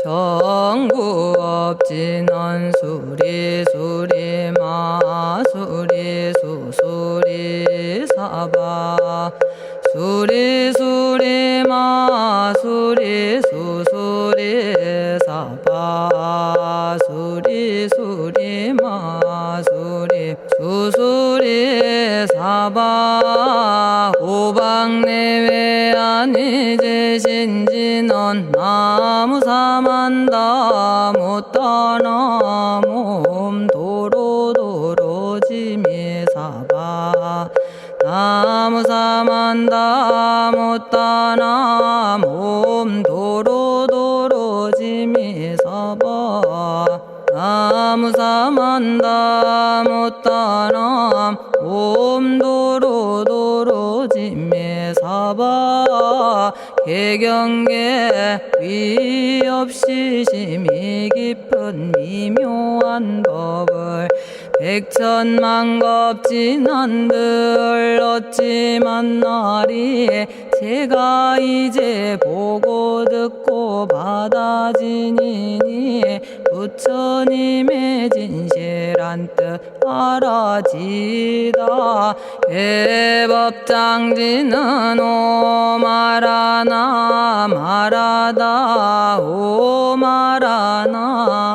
정구업진언 수리수리 마수리 수수리 사바 수리수리 마수리 수수리 사바 수리수리 마수리 수수리 사바 오방내외 아니제신진언 나무사만다 못다나 몸도로도로지미사바 나무사만다 못다나 몸도로도로지미사바 나무사만다 못다나 몸도로도로지미사바 개경계 위없이 심히 깊은 미묘한 법을 백천만겁진한들 어찌 만나리 제가 이제 보고 듣고 받아지니니 부처님의 진실한 뜻 알아지다 대법장지는 오마라나 마라다 오마라나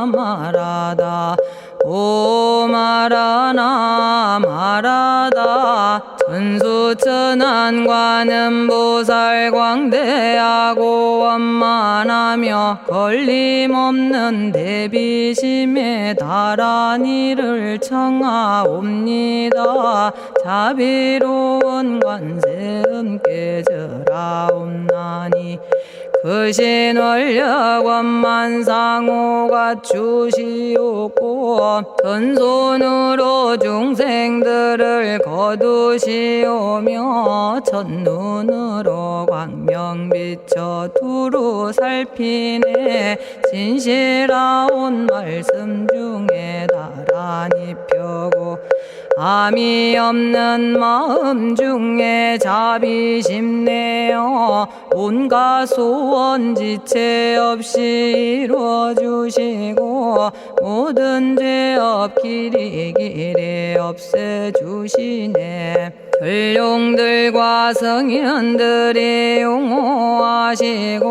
마라다 오마라나 마라다 천수천안관음 보살 광대하고 원만하며 걸림없는 대비심에 달한 이를 청하옵니다. 자비로운 관세음께 절하옵나니 그신원력 원만상호가 주시옵고 전손으로 중생들을 거두시오며 첫눈으로 광명비쳐 두루 살피네 진실하온 말씀 중에 나란히 펴고 암이 없는 마음 중에 자비심 내어 온갖 소원 지체 없이 이루어주시고 모든 죄업 길이 없애주시네. 전룡들과 성현들이 용호하시고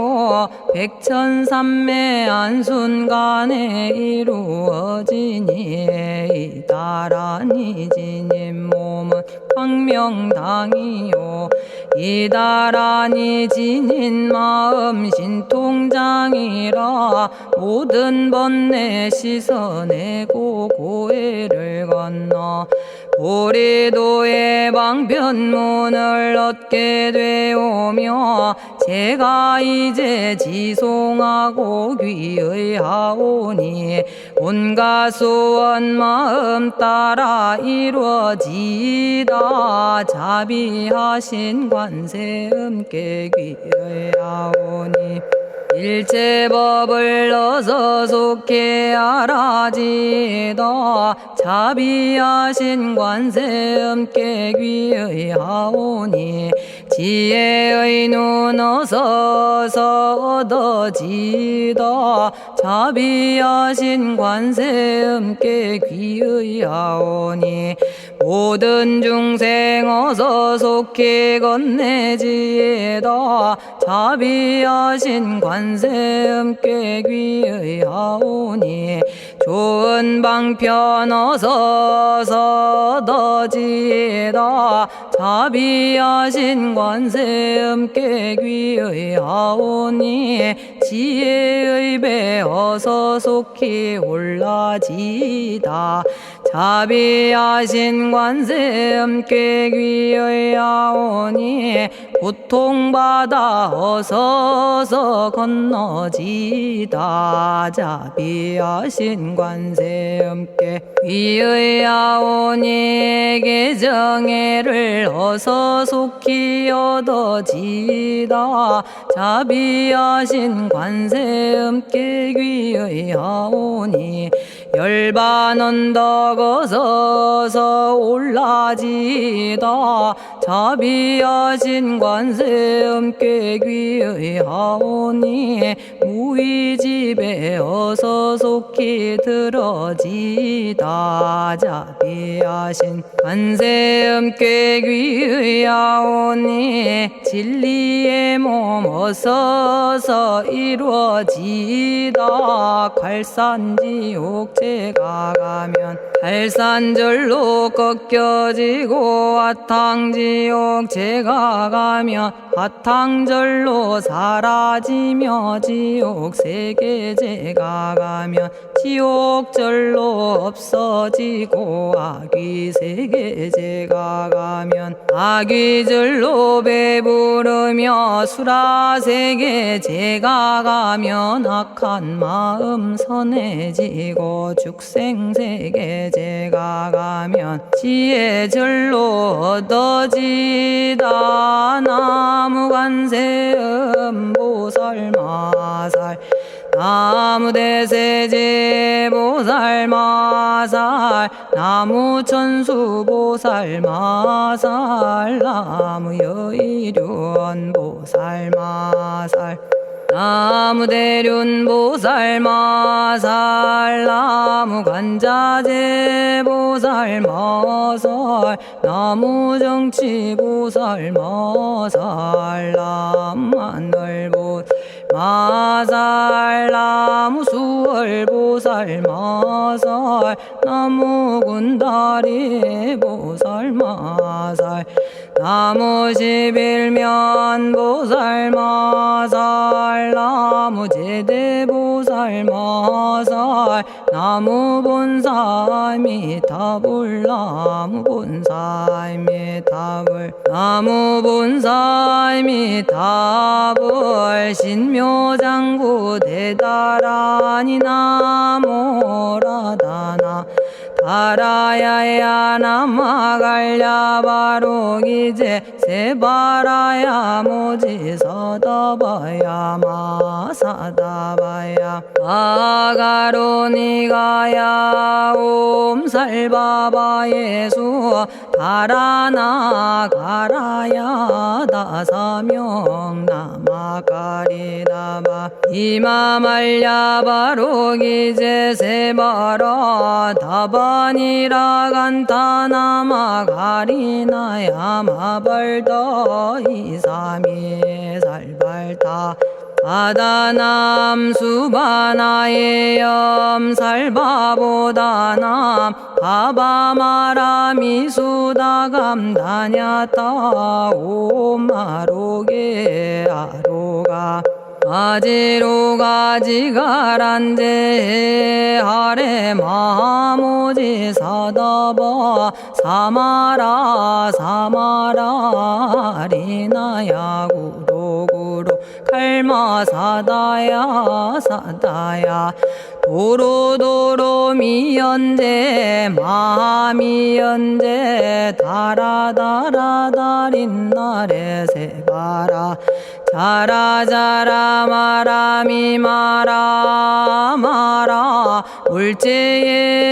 백천삼매 한순간에 이루어지니 이다라니 지님 몸은 광명당이요 이다라니 지닌 마음 신통장이라 모든 번뇌 씻어내고 고해를 건너 보리도의 방편문을 얻게 되오며 제가 이제 지송하고 귀의하오니 온갖 소원 마음 따라 이루어지다 자비하신 관세음께 귀의하오니 일체법을 어서 속히 알아지다 자비하신 관세음께 귀의하오니 지혜의 눈 어서 얻어지다 자비하신 관세음께 귀의하오니 모든 중생 어서 속히 건네지다 자비하신 관세음께 귀의하오니 좋은 방편 어서 얻어지다 자비하신 관세음께 귀의하오니 지혜의 배 어서 속히 올라지다 자비하신 관세음께 귀의하오니 고통받아 어서 건너지다 자비하신 관세음께 귀의하오니 계정애를 어서 속히 얻어지다 자비하신 관세음께 귀의하오니 열반 언덕 어서 올라지다 자비하신 관세음께 귀의하오니 무의집에 어서 속히 들어지다. 자비하신 관세음께 귀의하오니 진리의 몸 어서서 이루어지다. 갈산지옥 제가 가면 갈산절로 꺾여지고 화탕지옥 제가 가면 화탕절로 사라지며 지옥 세계 제가 가면 지옥절로 없어지고 아귀 세계 제가 가면 아귀절로 배부르며 수라 세계 제가 가면 악한 마음 선해지고 죽생 세계 제가 가면 지혜절로 얻어지다. 나무관세음 보살마살 나무대세제 보살마살 나무천수 보살마살 나무여의륜 보살마살 나무대륜 보살마살 나무관자재 보살마살 나무정치 보살마살 나무하늘 보살마살 나무수월 보살마살 나무군다리 보살마살 나무십일면 보살마살 나무제대 보살마살 나무본사미타불 나무본사미타불 나무본사미타불 신묘장구 대다라니 나모라다나 다라야야 남아갈야바로기제 세바라야 모지서다바야 마사다바야 아가로니가야 옴살바바예수 다라나가라야 다사명 나마가리다바 이마말야바로기제 세바라 다바니라 간타나마 가리나야 마발더 이사미 살발타 아다남 수바나의 염살바보다남 바바마라미 수다감다냐타 오마로게 아로가 아지로가지가란제 하레 마모지 사다바 사마라 사마라 리나야 구로구로 칼마 사다야 사다야 도로도로 미연제 마미연제 다라다라다린나레 세바라 자라자라 마라미 마라 마라 울제에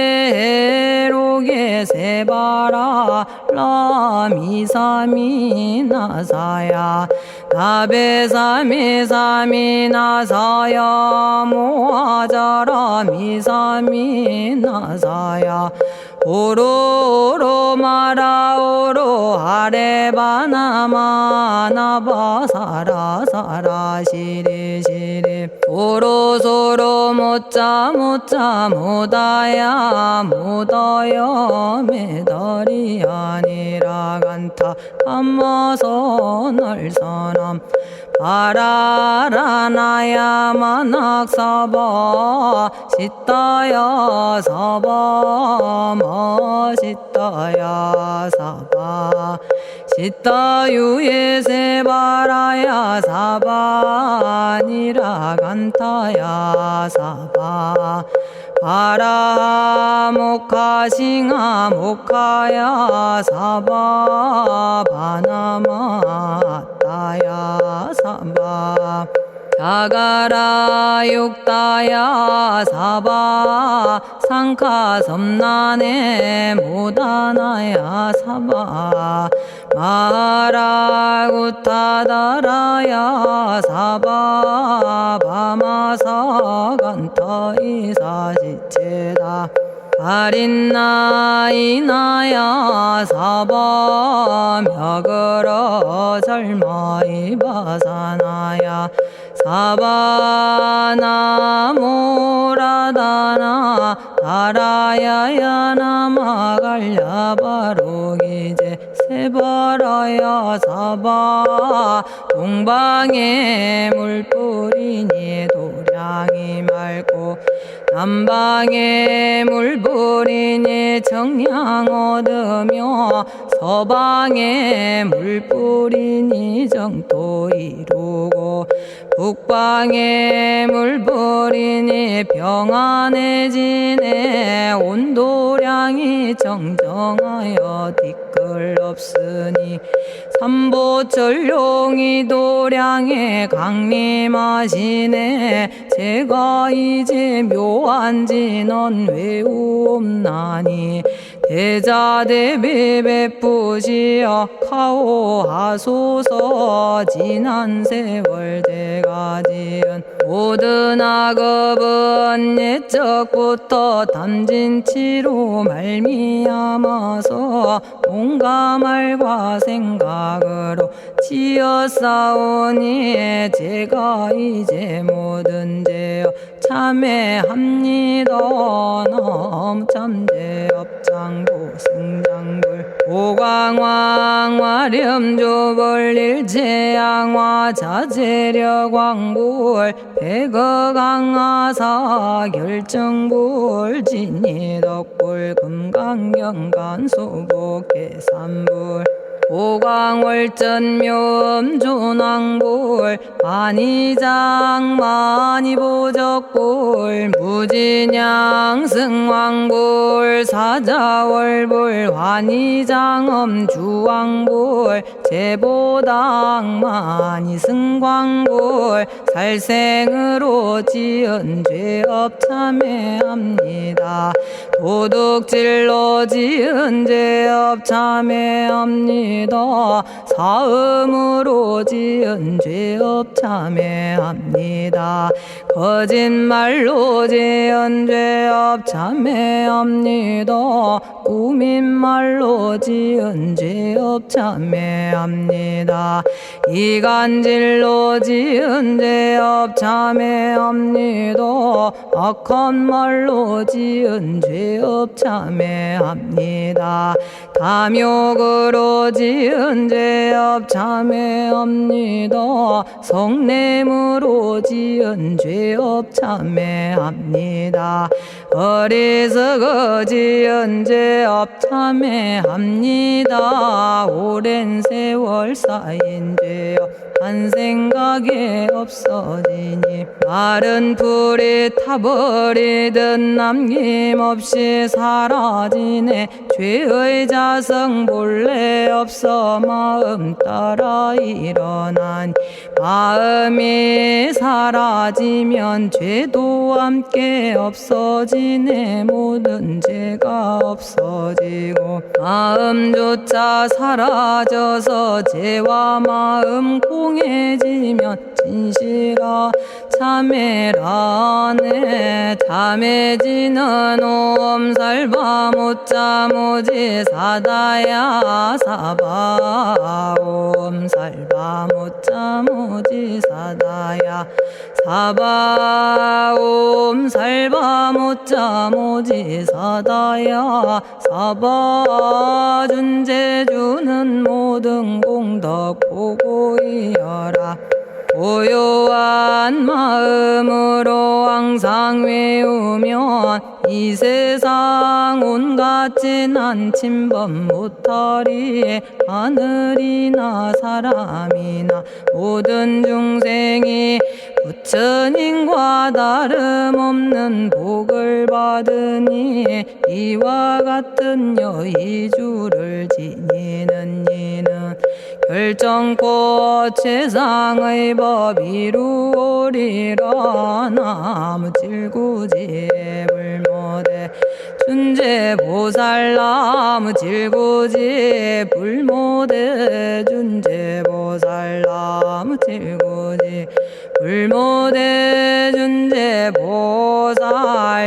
로게 세바라 라미사미 나사야 나베사미 사미 나사야 모아자라 미사미 나사야 오로오로 마라오로 아레바나마 나바사라 사라 시리 시리 오로소로 못자 못자 못다야 못다야 메달이 아니라 간타 감마서 날선함 바라라나야 만학사바 시타야 사바 마시타야 사바 시타유예 세바라야 사바니라 간타야 사바 바라 모카싱아 모카야 사바 바나마 따야 사바 자가라 육다야 사바 상카 섬난에 모다나야 사바 마라구타다라야 사바 바마사간타 이사시체다 아린나이나야 사바 며그러 절마이바사나야 사바나모라다나 다라야야 나마갈야바로기제 세바라야 사바 동방에 물뿌리니 도량이 맑고 남방에 물뿌리니 정량 얻으며 서방에 물뿌리니 정토 이루고 북방에 물뿌리니 평안해지네 온도량이 정정하여 뒤끌 없으니 삼보철룡이 도량에 강림하시네 제가 이제 묘한 진언 외우옵나니 대자대비 베푸시어 카오하소서 지난 세월 제가 지은 모든 악업은 옛적부터 탐진치로 말미암아서 온갖 말과 생각으로 지었사오니 제가 이제 모든 죄업 참회합니다. 넘참죄업장고 승장불 오광왕 화렴조벌 일제양화 자재력왕불 백어강하사 결정불 진이덕불 금강경간소복계산불 오광월전묘음존왕불 안희장 만이보적불 무진양승왕불 사자월불 환희장엄주왕불 제보당 만이승광불 살생으로 지은 죄업 참회합니다. 도둑질로 지은 죄업 참회합니다. 사음으로 지은 죄업 참회합니다. 거짓말로 지은 죄업 참회합니다. 꾸민말로 지은 죄업 참회합니다. 이간질로 지은 죄업 참회합니다. 악한 말로 지은 죄업 참회합니다. 탐욕으로 지은 죄업 참회합니다. 성냄으로 지은 죄업 참회합니다. 어리석어 지은 죄업 참회합니다. 오랜 세월 쌓인 죄업 한 생각에 없어지니 마른 풀이 타버리듯 남김없이 사라지네. 죄의 자성 본래 없어 마음 따라 일어나니 마음이 사라지면 죄도 함께 없어지네. 모든 죄가 없어지고 마음조차 사라져서 죄와 마음 공해지면 진실아 참회라네. 참해지는 옴살바 못자 모지 사다야 사바 옴살바 못자 모지 사다야 사바 옴살바 못자 모지 사다야 사바 준제주는 모든 공덕 보고이여라. 고요한 마음으로 항상 외우면 이 세상 온갖 진한 침범 못하리. 하늘이나 사람이나 모든 중생이 부처님과 다름없는 복을 받으니 이와 같은 여의주를 지니는 이는 결정코 최상의 법 이루오리라. 나무질구지 불모대 준재보살. 나무질구지 불모대 준재보살. 나무질구지 불모대 준재보살.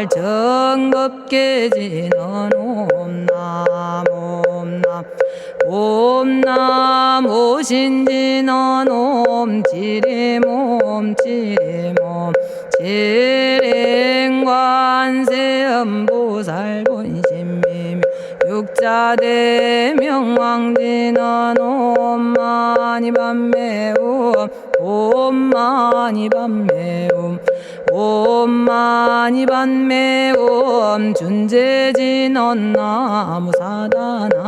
정법계지는 옴남 옴남 옴남 오신지는 옴 지림옴 지림옴 지림관세음보살 본심미묘 육자대명왕지는 옴마니밤매옴 옴마니밤매옴 옴마니밤매옴 준재진언 나무사다난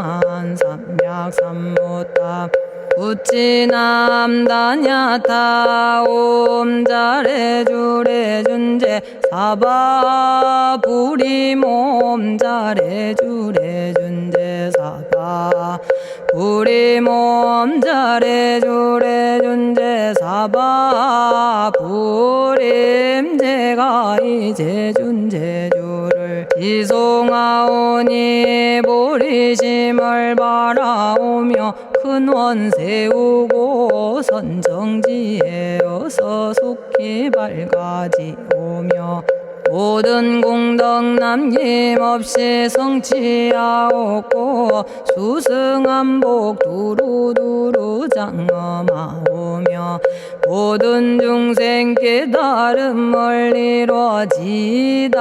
삼약삼무타 부치남다냐타 옴자레주레 준재 사바 부리몸 자레주레 준재 사바 부리몸 자레주레 준재 사바 부림제가 이제 준재주를 지송하오니 보리심을 바라오며 큰원 세우고 선정지에 어서 속히 밝아지오며 모든 공덕 남김없이 성취하옵고 수승한복 두루두루 장엄하오며 모든 중생 깨달음을 이루어지다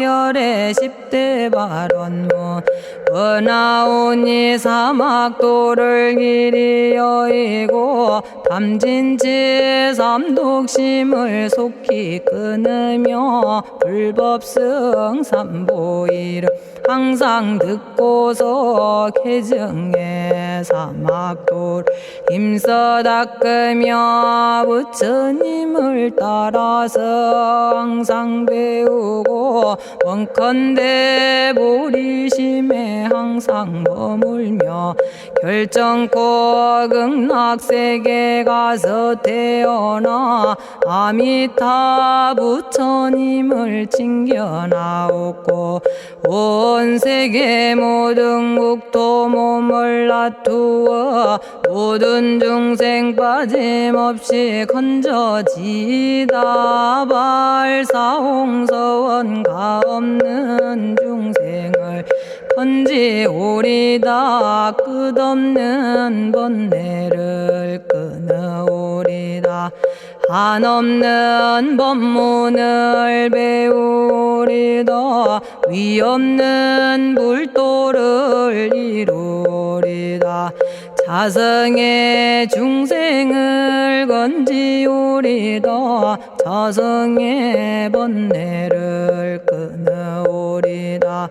열의 10대 발원문 은하오니 사막도를 길이 여의고 담진치 삼독심을 속히 끊으며 불법승 삼보이를 항상 듣고서 개정해 사막도를 힘써 닦으며 부처님을 따라서 항상 배우고 원컨대 보리심에 항상 머물며 결정코 극락세계 가서 태어나 아미타 부처님을 칭견하옵고 온 세계 모든 국토 몸을 놔두어 모든 중생 빠짐없이 건져지다 발사홍서원 가없는 중생을 건지오리다. 끝없는 번뇌를 끊어오리다. 한없는 법문을 배우리다. 위없는 불도를 이루리다. 자성의 중생을 건지오리다. 자성의 번뇌를 끊어오리다.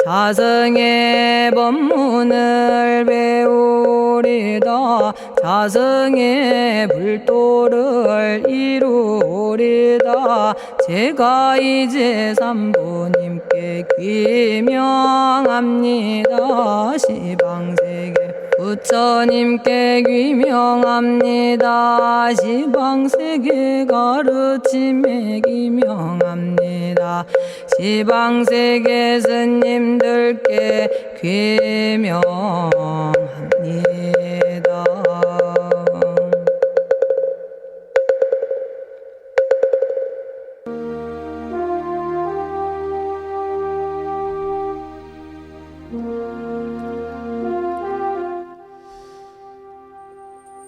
자성의 법문을 배우리다. 자성의 불도를 이루리다. 제가 이제 삼부님께 귀명합니다. 시방세계 부처님께 귀명합니다. 시방세계 가르침에 귀명합니다. 시방세계 스님들께 귀명합니다.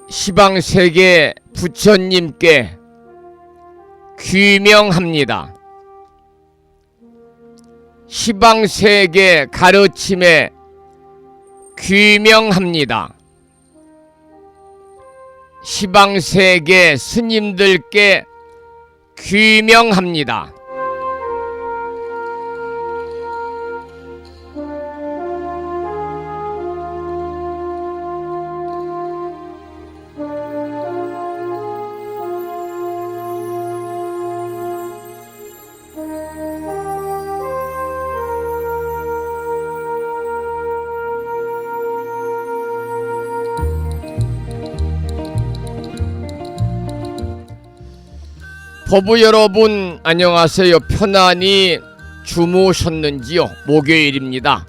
시방세계 부처님께 귀명합니다. 시방세계 가르침에 귀명합니다. 시방세계 스님들께 귀명합니다. 법부 여러분 안녕하세요. 편안히 주무셨는지요? 목요일입니다.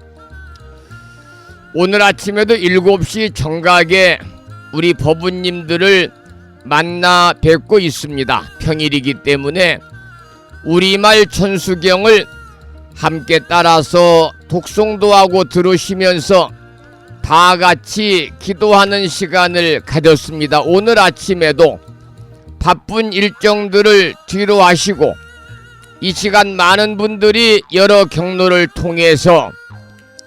오늘 아침에도 7시 정각에 우리 법부님들을 만나 뵙고 있습니다. 평일이기 때문에 우리말 천수경을 함께 따라서 독송도 하고 들으시면서 다 같이 기도하는 시간을 가졌습니다. 오늘 아침에도 바쁜 일정들을 뒤로 하시고 이 시간 많은 분들이 여러 경로를 통해서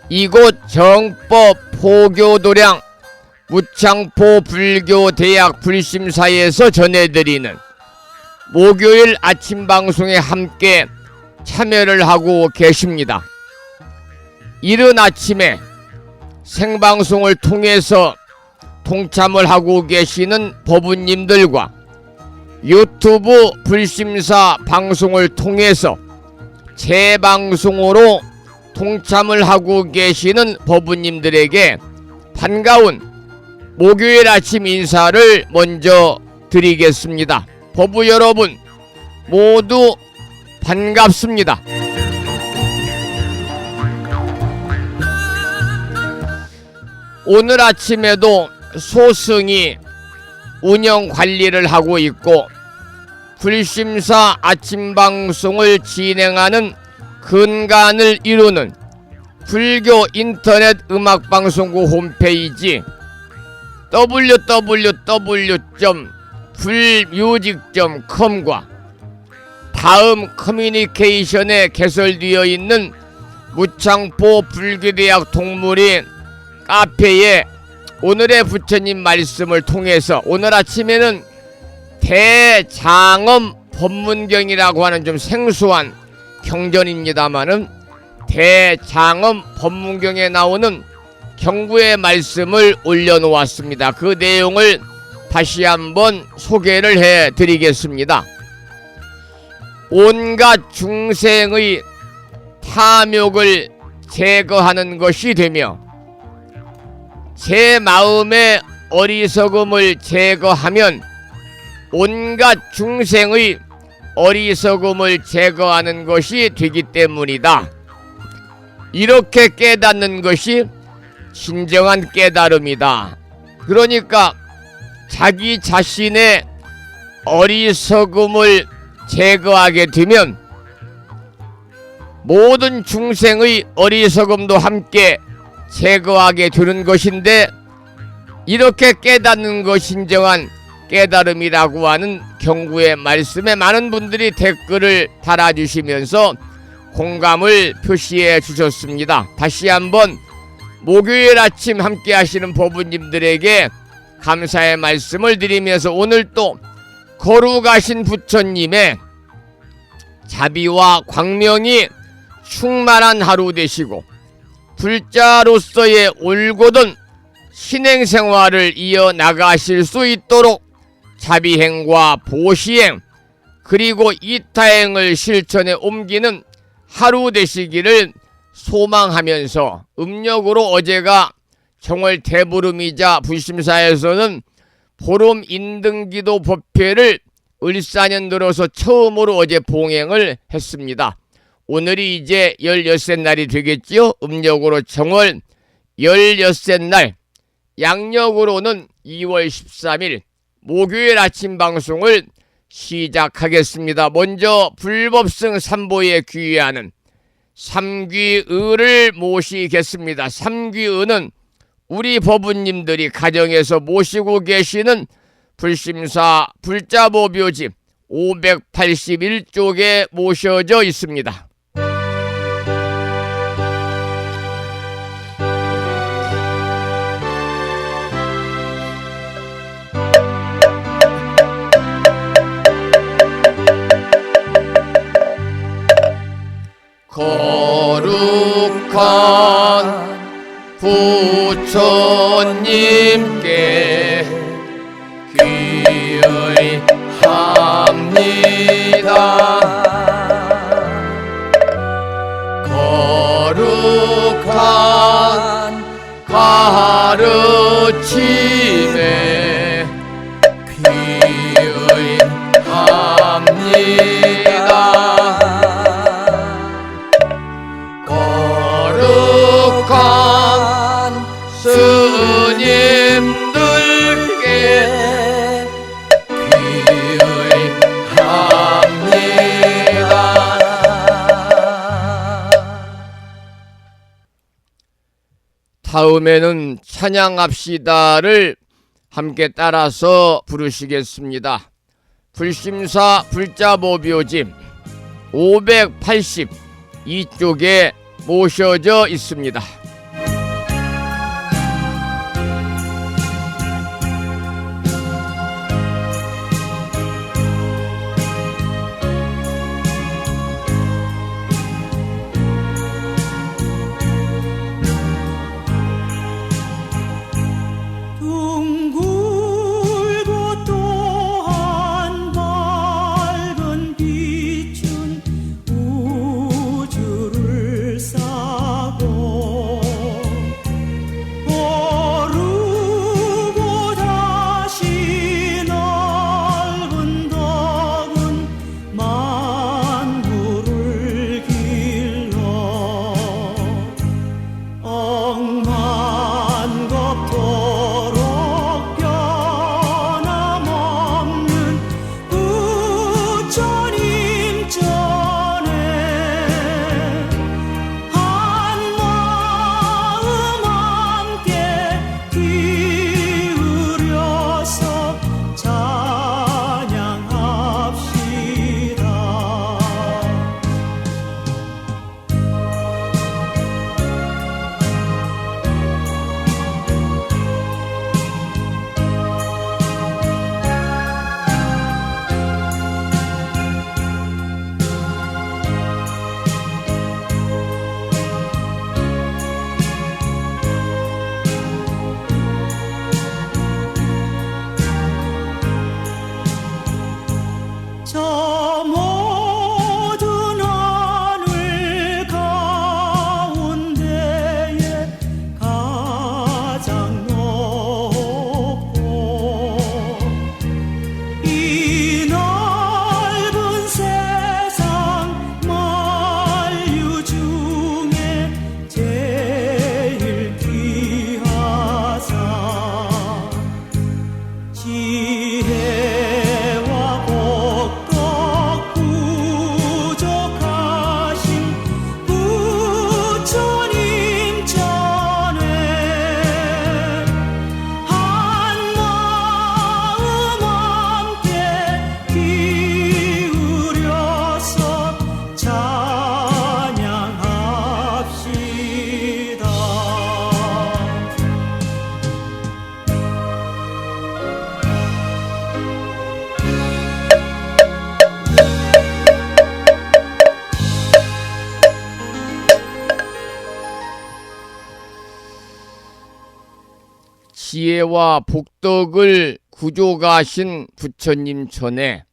이곳 정법 포교도량 무창포 불교대학 불심사에서 전해드리는 목요일 아침 방송에 함께 참여를 하고 계십니다. 이른 아침에 생방송을 통해서 동참을 하고 계시는 법부님들과 유튜브 불심사 방송을 통해서 재방송으로 동참을 하고 계시는 법부님들에게 반가운 목요일 아침 인사를 먼저 드리겠습니다. 법부 여러분 모두 반갑습니다. 오늘 아침에도 소승이 운영 관리를 하고 있고 불심사 아침 방송을 진행하는 근간을 이루는 불교 인터넷 음악방송국 홈페이지 www.불뮤직.com과 다음 커뮤니케이션에 개설되어 있는 무창포 불교대학 동물인 카페에 오늘의 부처님 말씀을 통해서 오늘 아침에는 대장엄 법문경이라고 하는 좀 생소한 경전입니다마는 대장엄 법문경에 나오는 경구의 말씀을 올려놓았습니다. 그 내용을 다시 한번 소개를 해드리겠습니다. 온갖 중생의 탐욕을 제거하는 것이 되며 제 마음의 어리석음을 제거하면 온갖 중생의 어리석음을 제거하는 것이 되기 때문이다. 이렇게 깨닫는 것이 진정한 깨달음이다. 그러니까 자기 자신의 어리석음을 제거하게 되면 모든 중생의 어리석음도 함께 제거하게 되는 것인데 이렇게 깨닫는 것이 진정한 깨달음이라고 하는 경구의 말씀에 많은 분들이 댓글을 달아주시면서 공감을 표시해 주셨습니다. 다시 한번 목요일 아침 함께 하시는 법부님들에게 감사의 말씀을 드리면서 오늘 또 거룩하신 부처님의 자비와 광명이 충만한 하루 되시고 불자로서의 올곧은 신행생활을 이어나가실 수 있도록 자비행과 보시행 그리고 이타행을 실천에 옮기는 하루 되시기를 소망하면서 음력으로 어제가 정월 대보름이자 불심사에서는 보름 인등기도 법회를 을사년 들어서 처음으로 어제 봉행을 했습니다. 오늘이 이제 16셋날이 되겠지요. 음력으로 정월 16셋날, 양력으로는 2월 13일 목요일 아침 방송을 시작하겠습니다. 먼저 불법승 삼보에 귀의하는 삼귀의를 모시겠습니다. 삼귀의는 우리 법부님들이 가정에서 모시고 계시는 불심사 불자보묘집 581쪽에 모셔져 있습니다. 거룩한 부처님께 귀의합니다. 거룩한 가르침에 귀의합니다. 다음에는 찬양합시다를 함께 따라서 부르시겠습니다. 불심사 불자보묘짐 582쪽에 모셔져 있습니다. 지혜와 복덕을 구조가신 부처님 전에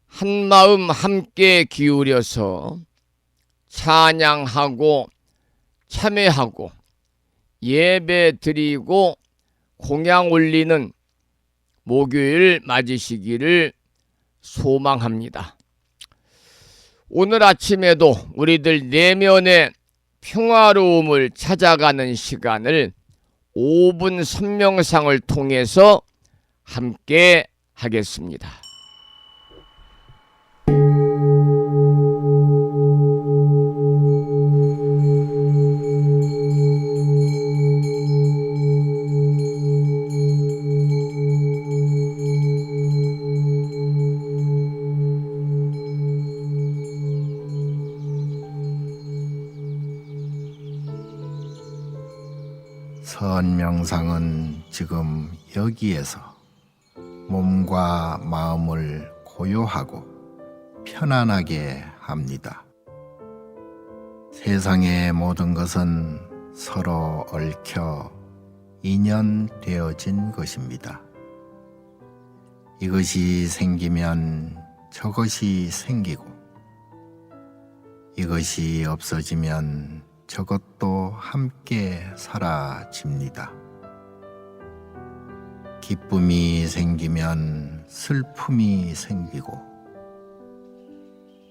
한마음 함께 기울여서 찬양하고 참회하고 예배 드리고 공양 올리는 목요일 맞으시기를 소망합니다. 오늘 아침에도 우리들 내면의 평화로움을 찾아가는 시간을 5분 선명상을 통해서 함께 하겠습니다. 선명상은 지금 여기에서 몸과 마음을 고요하고 편안하게 합니다. 세상의 모든 것은 서로 얽혀 인연되어진 것입니다. 이것이 생기면 저것이 생기고, 이것이 없어지면 저것도 함께 사라집니다. 기쁨이 생기면 슬픔이 생기고,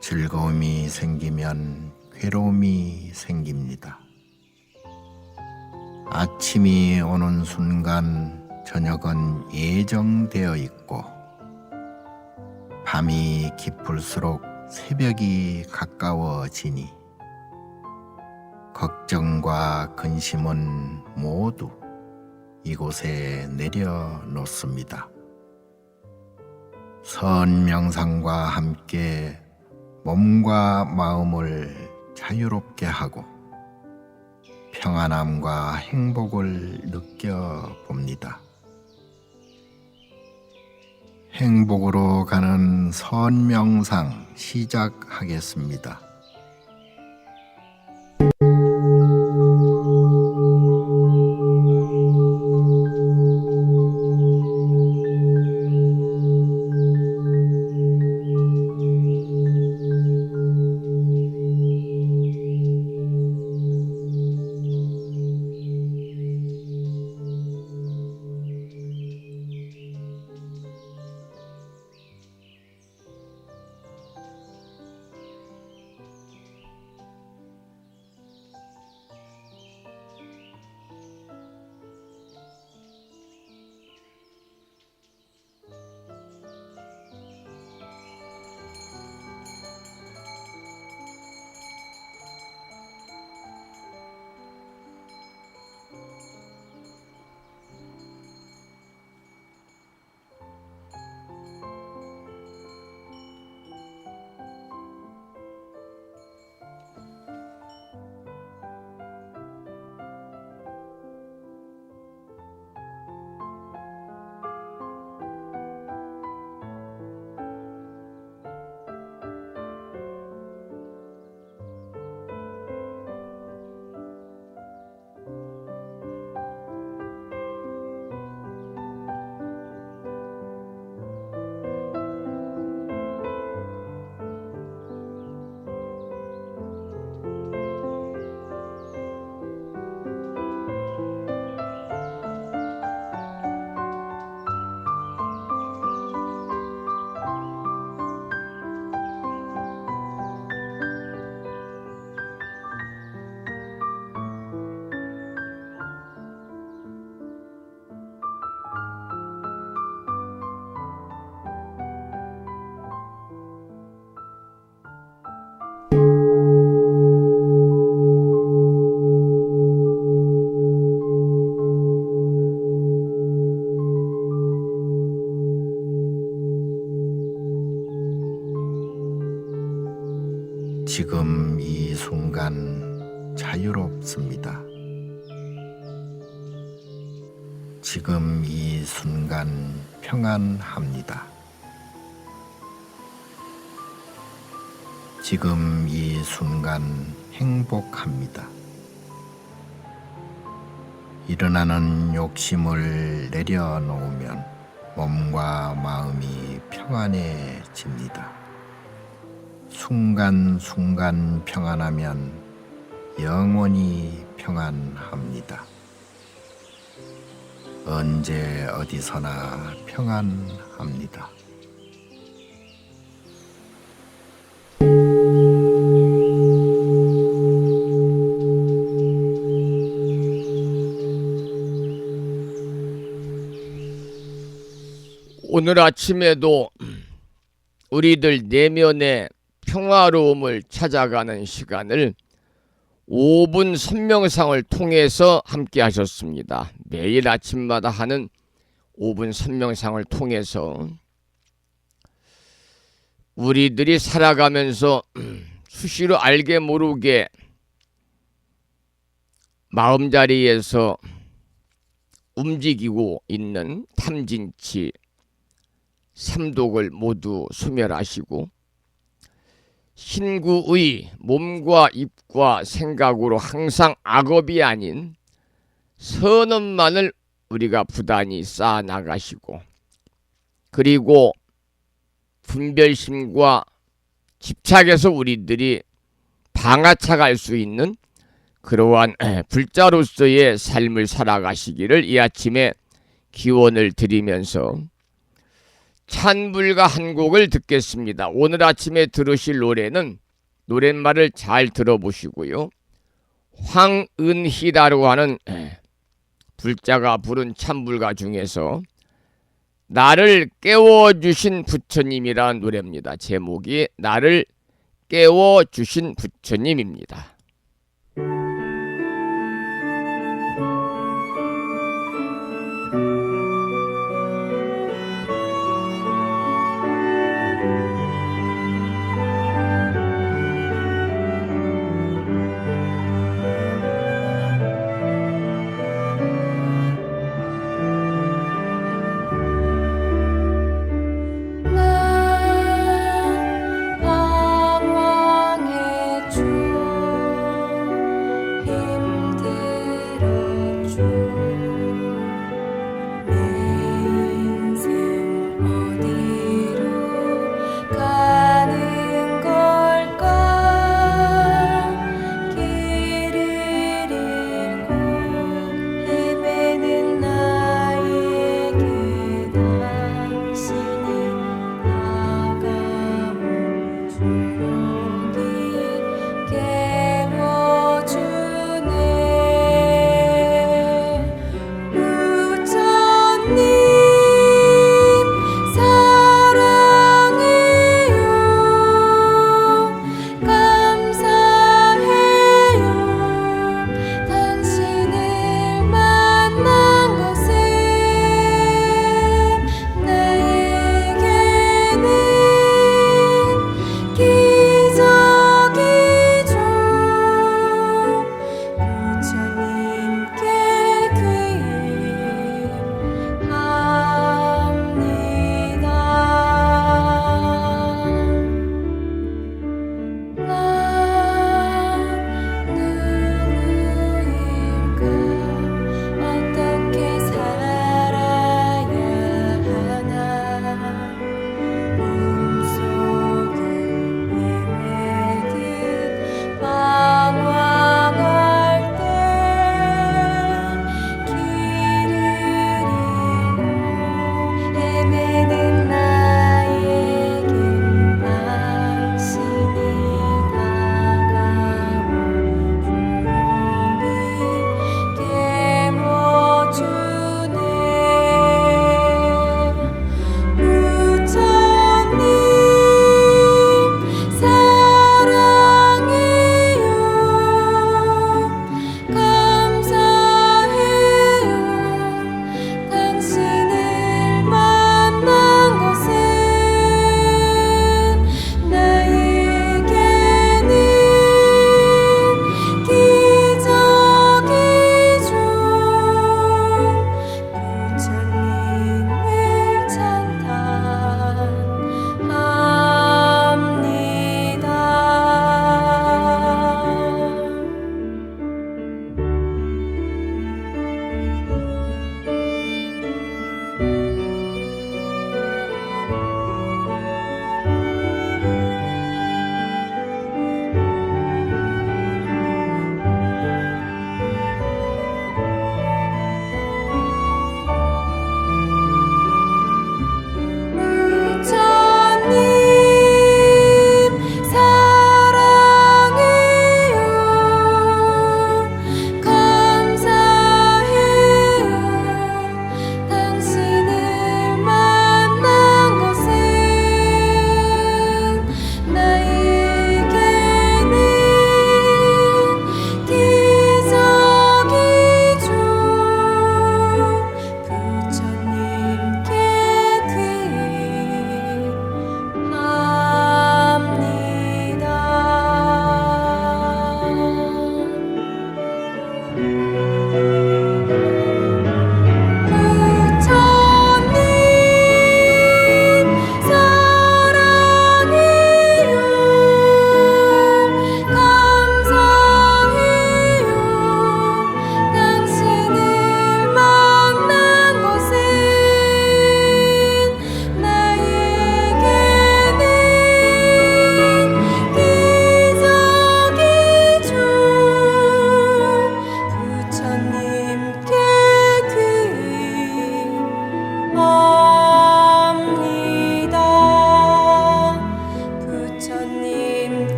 즐거움이 생기면 괴로움이 생깁니다. 아침이 오는 순간 저녁은 예정되어 있고, 밤이 깊을수록 새벽이 가까워지니 걱정과 염려와 근심은 모두 이곳에 내려놓습니다. 선명상과 함께 몸과 마음을 자유롭게 하고 평안함과 행복을 느껴봅니다. 행복으로 가는 선명상 시작하겠습니다. 지금 이 순간 자유롭습니다. 지금 이 순간 평안합니다. 지금 이 순간 행복합니다. 일어나는 욕심을 내려놓으면 몸과 마음이 평안해집니다. 순간순간 평안하면 영원히 평안합니다. 언제 어디서나 평안합니다. 오늘 아침에도 우리들 내면의 평화로움을 찾아가는 시간을 5분 선명상을 통해서 함께 하셨습니다. 매일 아침마다 하는 5분 선명상을 통해서 우리들이 살아가면서 수시로 알게 모르게 마음자리에서 움직이고 있는 탐진치, 삼독을 모두 소멸하시고 신구의 몸과 입과 생각으로 항상 악업이 아닌 선업만을 우리가 부단히 쌓아 나가시고, 그리고 분별심과 집착에서 우리들이 방아차갈 수 있는 그러한 불자로서의 삶을 살아가시기를 이 아침에 기원을 드리면서 찬불가 한 곡을 듣겠습니다. 오늘 아침에 들으실 노래는 노랫말을 잘 들어보시고요. 황은희라고 하는 불자가 부른 찬불가 중에서 나를 깨워주신 부처님이라는 노래입니다. 제목이 나를 깨워주신 부처님입니다.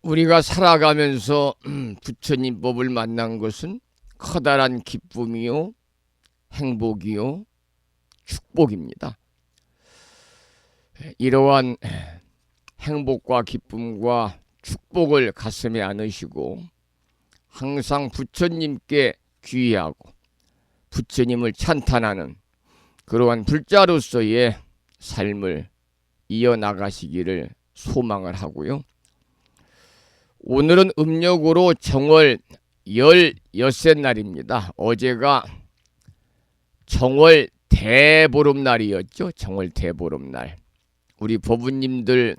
우리가 살아가면서 부처님 법을 만난 것은 커다란 기쁨이요, 행복이요, 축복입니다. 이러한 행복과 기쁨과 축복을 가슴에 안으시고 항상 부처님께 귀의하고 부처님을 찬탄하는 그러한 불자로서의 삶을 이어나가시기를 소망을 하고요. 오늘은 음력으로 정월 16날입니다. 어제가 정월 대보름날이었죠. 정월 대보름날. 우리 법부님들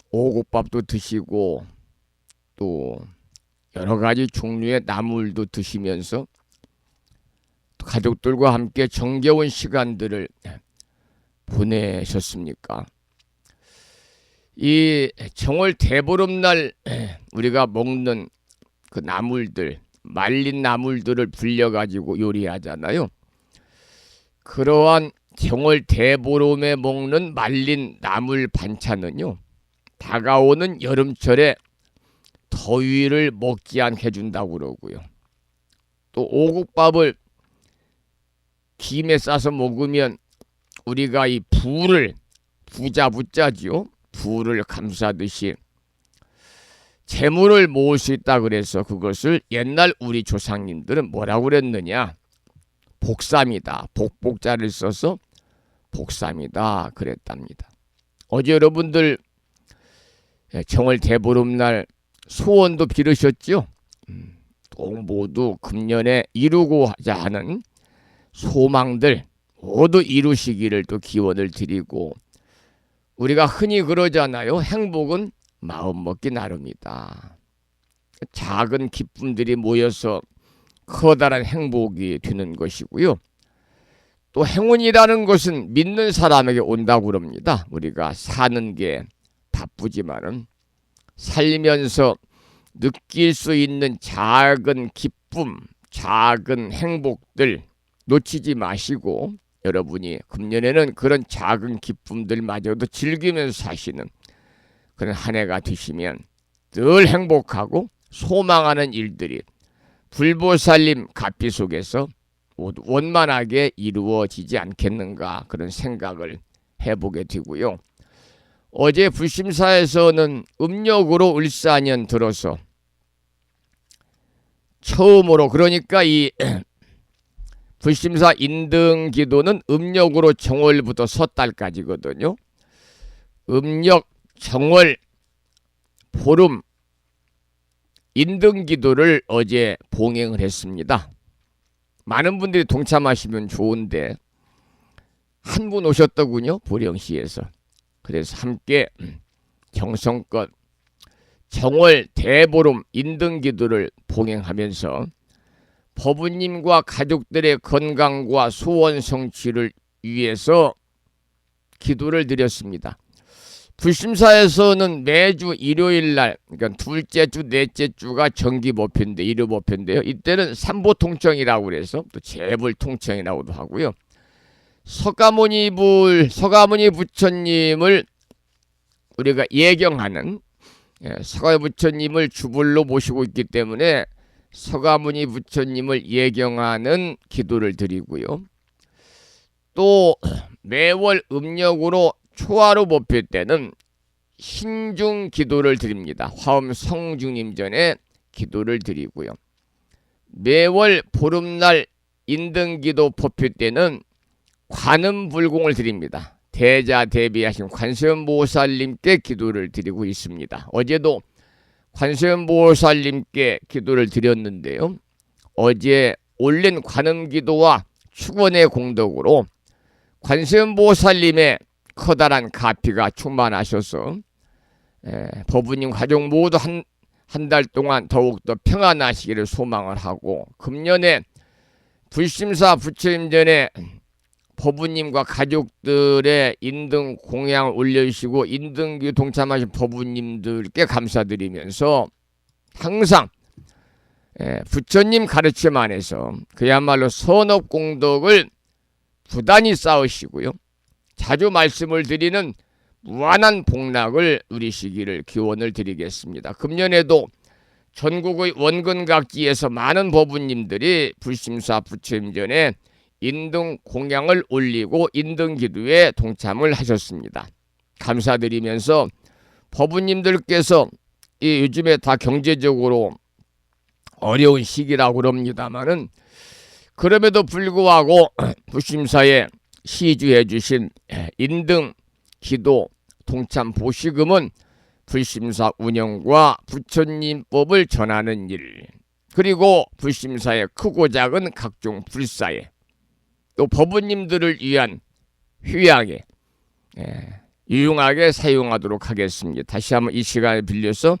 오곡밥도 드시고 또 여러 가지 종류의 나물도 드시면서 가족들과 함께 정겨운 시간들을 보내셨습니까? 이 정월 대보름날 우리가 먹는 그 나물들, 말린 나물들을 불려가지고 요리하잖아요. 그러한 정월 대보름에 먹는 말린 나물 반찬은요, 다가오는 여름철에 더위를 먹지 않게 해준다고 그러고요. 또 오곡밥을 김에 싸서 먹으면 우리가 이 부를 부자지요. 부를 감싸듯이 재물을 모을 수 있다 그래서 그것을 옛날 우리 조상님들은 뭐라고 그랬느냐? 복삼이다. 복복자를 써서 복삼이다 그랬답니다. 어제 여러분들 정월 대보름날 소원도 빌으셨죠? 또 모두 금년에 이루고자 하는 소망들 모두 이루시기를 또 기원을 드리고, 우리가 흔히 그러잖아요. 행복은 마음먹기 나름이다. 작은 기쁨들이 모여서 커다란 행복이 되는 것이고요. 또 행운이라는 것은 믿는 사람에게 온다고 그럽니다. 우리가 사는 게 바쁘지만은 살면서 느낄 수 있는 작은 기쁨, 작은 행복들 놓치지 마시고 여러분이 금년에는 그런 작은 기쁨들마저도 즐기면서 사시는 그런 한 해가 되시면 늘 행복하고 소망하는 일들이 불보살님 가피 속에서 모두 원만하게 이루어지지 않겠는가, 그런 생각을 해보게 되고요. 어제 불심사에서는 음력으로 을사년 들어서 처음으로, 그러니까 이 불심사 인등기도는 음력으로 정월부터 섣달까지거든요. 음력, 정월, 보름, 인등기도를 어제 봉행을 했습니다. 많은 분들이 동참하시면 좋은데 한 분 오셨더군요. 보령시에서. 그래서 함께 정성껏 정월 대보름 인등기도를 봉행하면서 법부님과 가족들의 건강과 소원 성취를 위해서 기도를 드렸습니다. 불심사에서는 매주 일요일날, 그러니까 둘째 주, 넷째 주가 정기법회인데, 일요법회인데요. 이때는 삼보통청이라고 그래서 또 재불통청이라고도 하고요. 서가모니 부처님을 우리가 예경하는, 서가모니 부처님을 주불로 모시고 있기 때문에 서가모니 부처님을 예경하는 기도를 드리고요. 또 매월 음력으로 초하루 법회 때는 신중 기도를 드립니다. 화엄 성중님 전에 기도를 드리고요. 매월 보름날 인등기도 법회 때는 관음불공을 드립니다. 대자 대비하신 관세음보살님께 기도를 드리고 있습니다. 어제도 관세음보살님께 기도를 드렸는데요. 어제 올린 관음기도와 축원의 공덕으로 관세음보살님의 커다란 가피가 충만하셔서 법부님 가족 모두 한 달 동안 더욱더 평안하시기를 소망을 하고, 금년에 불심사 부처님 전에 법부님과 가족들의 인등 공양을 올려주시고 인등기 동참하신 법부님들께 감사드리면서 항상 부처님 가르침 안에서 그야말로 선업공덕을 부단히 쌓으시고요. 자주 말씀을 드리는 무한한 복락을 누리시기를 기원을 드리겠습니다. 금년에도 전국의 원근각지에서 많은 법부님들이 불심사 부처임전에 인등 공양을 올리고 인등 기도에 동참을 하셨습니다. 감사드리면서 법부님들께서 이 요즘에 다 경제적으로 어려운 시기라고 그럽니다마는 그럼에도 불구하고 불심사에 시주해 주신 인등 기도 동참 보시금은 불심사 운영과 부처님법을 전하는 일, 그리고 불심사의 크고 작은 각종 불사에, 또 법부님들을 위한 휴양에 유용하게 사용하도록 하겠습니다. 다시 한번 이 시간을 빌려서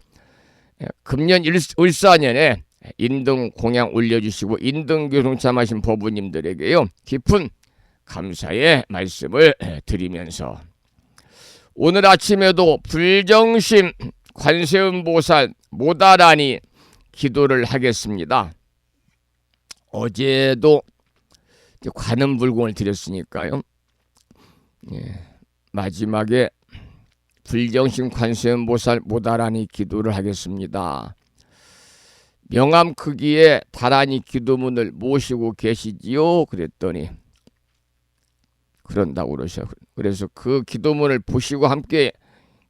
금년 을사년에 인등 공양 올려주시고 인등교 동참하신 법부님들에게요 깊은 감사의 말씀을 드리면서 오늘 아침에도 불정심 관세음보살 모다라니 기도를 하겠습니다. 어제도 관음불공을 드렸으니까요. 마지막에 불정심 관세음보살 모다라니 기도를 하겠습니다. 명암 크기의 다라니 기도문을 모시고 계시지요? 그랬더니 그런다고 그러셔. 그래서 그 기도문을 보시고 함께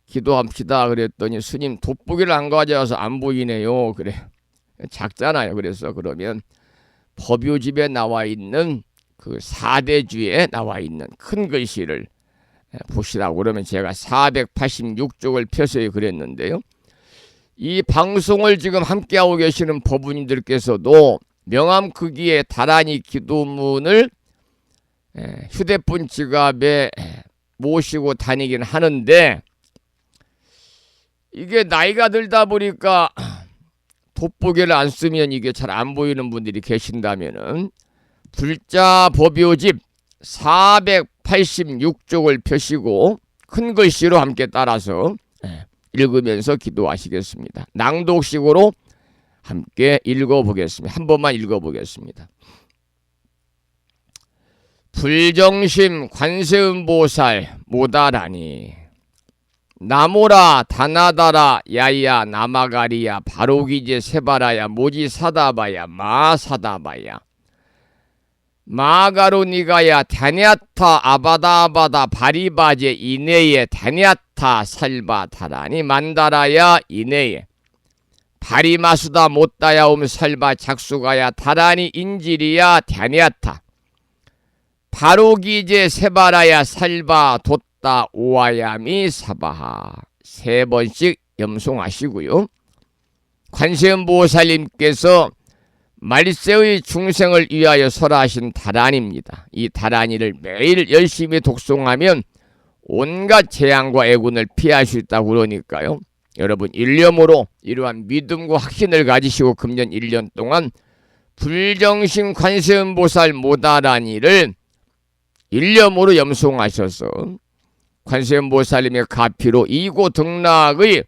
기도합시다 그랬더니 스님 돋보기를 안 가져와서 안 보이네요. 그래. 작잖아요. 그래서 그러면 법요집에 나와 있는 그 4대주에 나와 있는 큰 글씨를 보시라고 그러면 제가 486쪽을 펴서 그랬는데요. 이 방송을 지금 함께하고 계시는 법부님들께서도 명암 크기의 다라니 기도문을 휴대폰 지갑에 모시고 다니긴 하는데 이게 나이가 들다 보니까 돋보기를 안 쓰면 이게 잘 안 보이는 분들이 계신다면은 불자 법요집 486쪽을 펴시고 큰 글씨로 함께 따라서 읽으면서 기도하시겠습니다. 낭독식으로 함께 읽어보겠습니다. 한 번만 읽어보겠습니다. 불정심 관세음보살 모다라니 나모라 다나다라 야야 나마가리야 바로기제 세바라야 모지사다바야 마사다바야 마가로니가야 다냐타 아바다아바다 바리바제 이내에 다냐타 살바다라니 만다라야 이내에 바리마수다 못다야옴 살바 작수가야 다라니 인지리야 다냐타 바로기제 세바라야 살바 돛다 오아야미 사바하 3번씩 염송하시고요. 관세음보살님께서 말세의 중생을 위하여 설하신 다란입니다. 이 다란이를 매일 열심히 독송하면 온갖 재앙과 애군을 피할 수 있다고 그러니까요. 여러분 일념으로 이러한 믿음과 확신을 가지시고 금년 1년 동안 불정심 관세음보살 모다라니를 일념으로 염송하셔서 관세음보살님의 가피로 이고등락의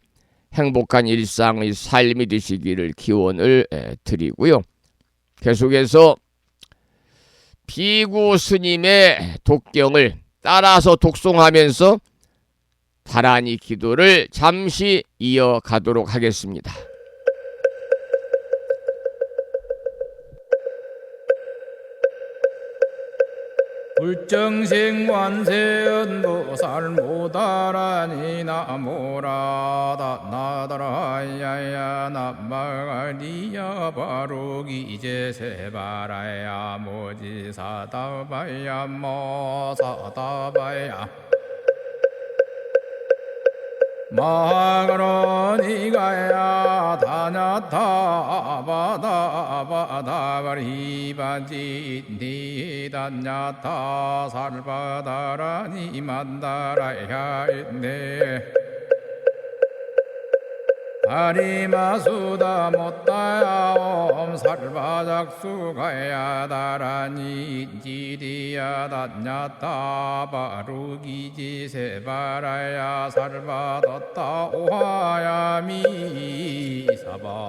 행복한 일상의 삶이 되시기를 기원을 드리고요. 계속해서 비구 스님의 독경을 따라서 독송하면서 다라니 기도를 잠시 이어가도록 하겠습니다. 불정심 관세음보살 모다라니 나모라다 나다라야야 나마가리야 바로기제 세바라야 모지사다바야 모사다바야 마가로니가야 다냐타 아바다 바리바지 니다냐타 살바다라니 만다라야 있네 바리마수다 못다야 옴 살바작수가야 다라니 지리야 다냐타 바루기지 세바라야 살바뒀다 오하야미 사바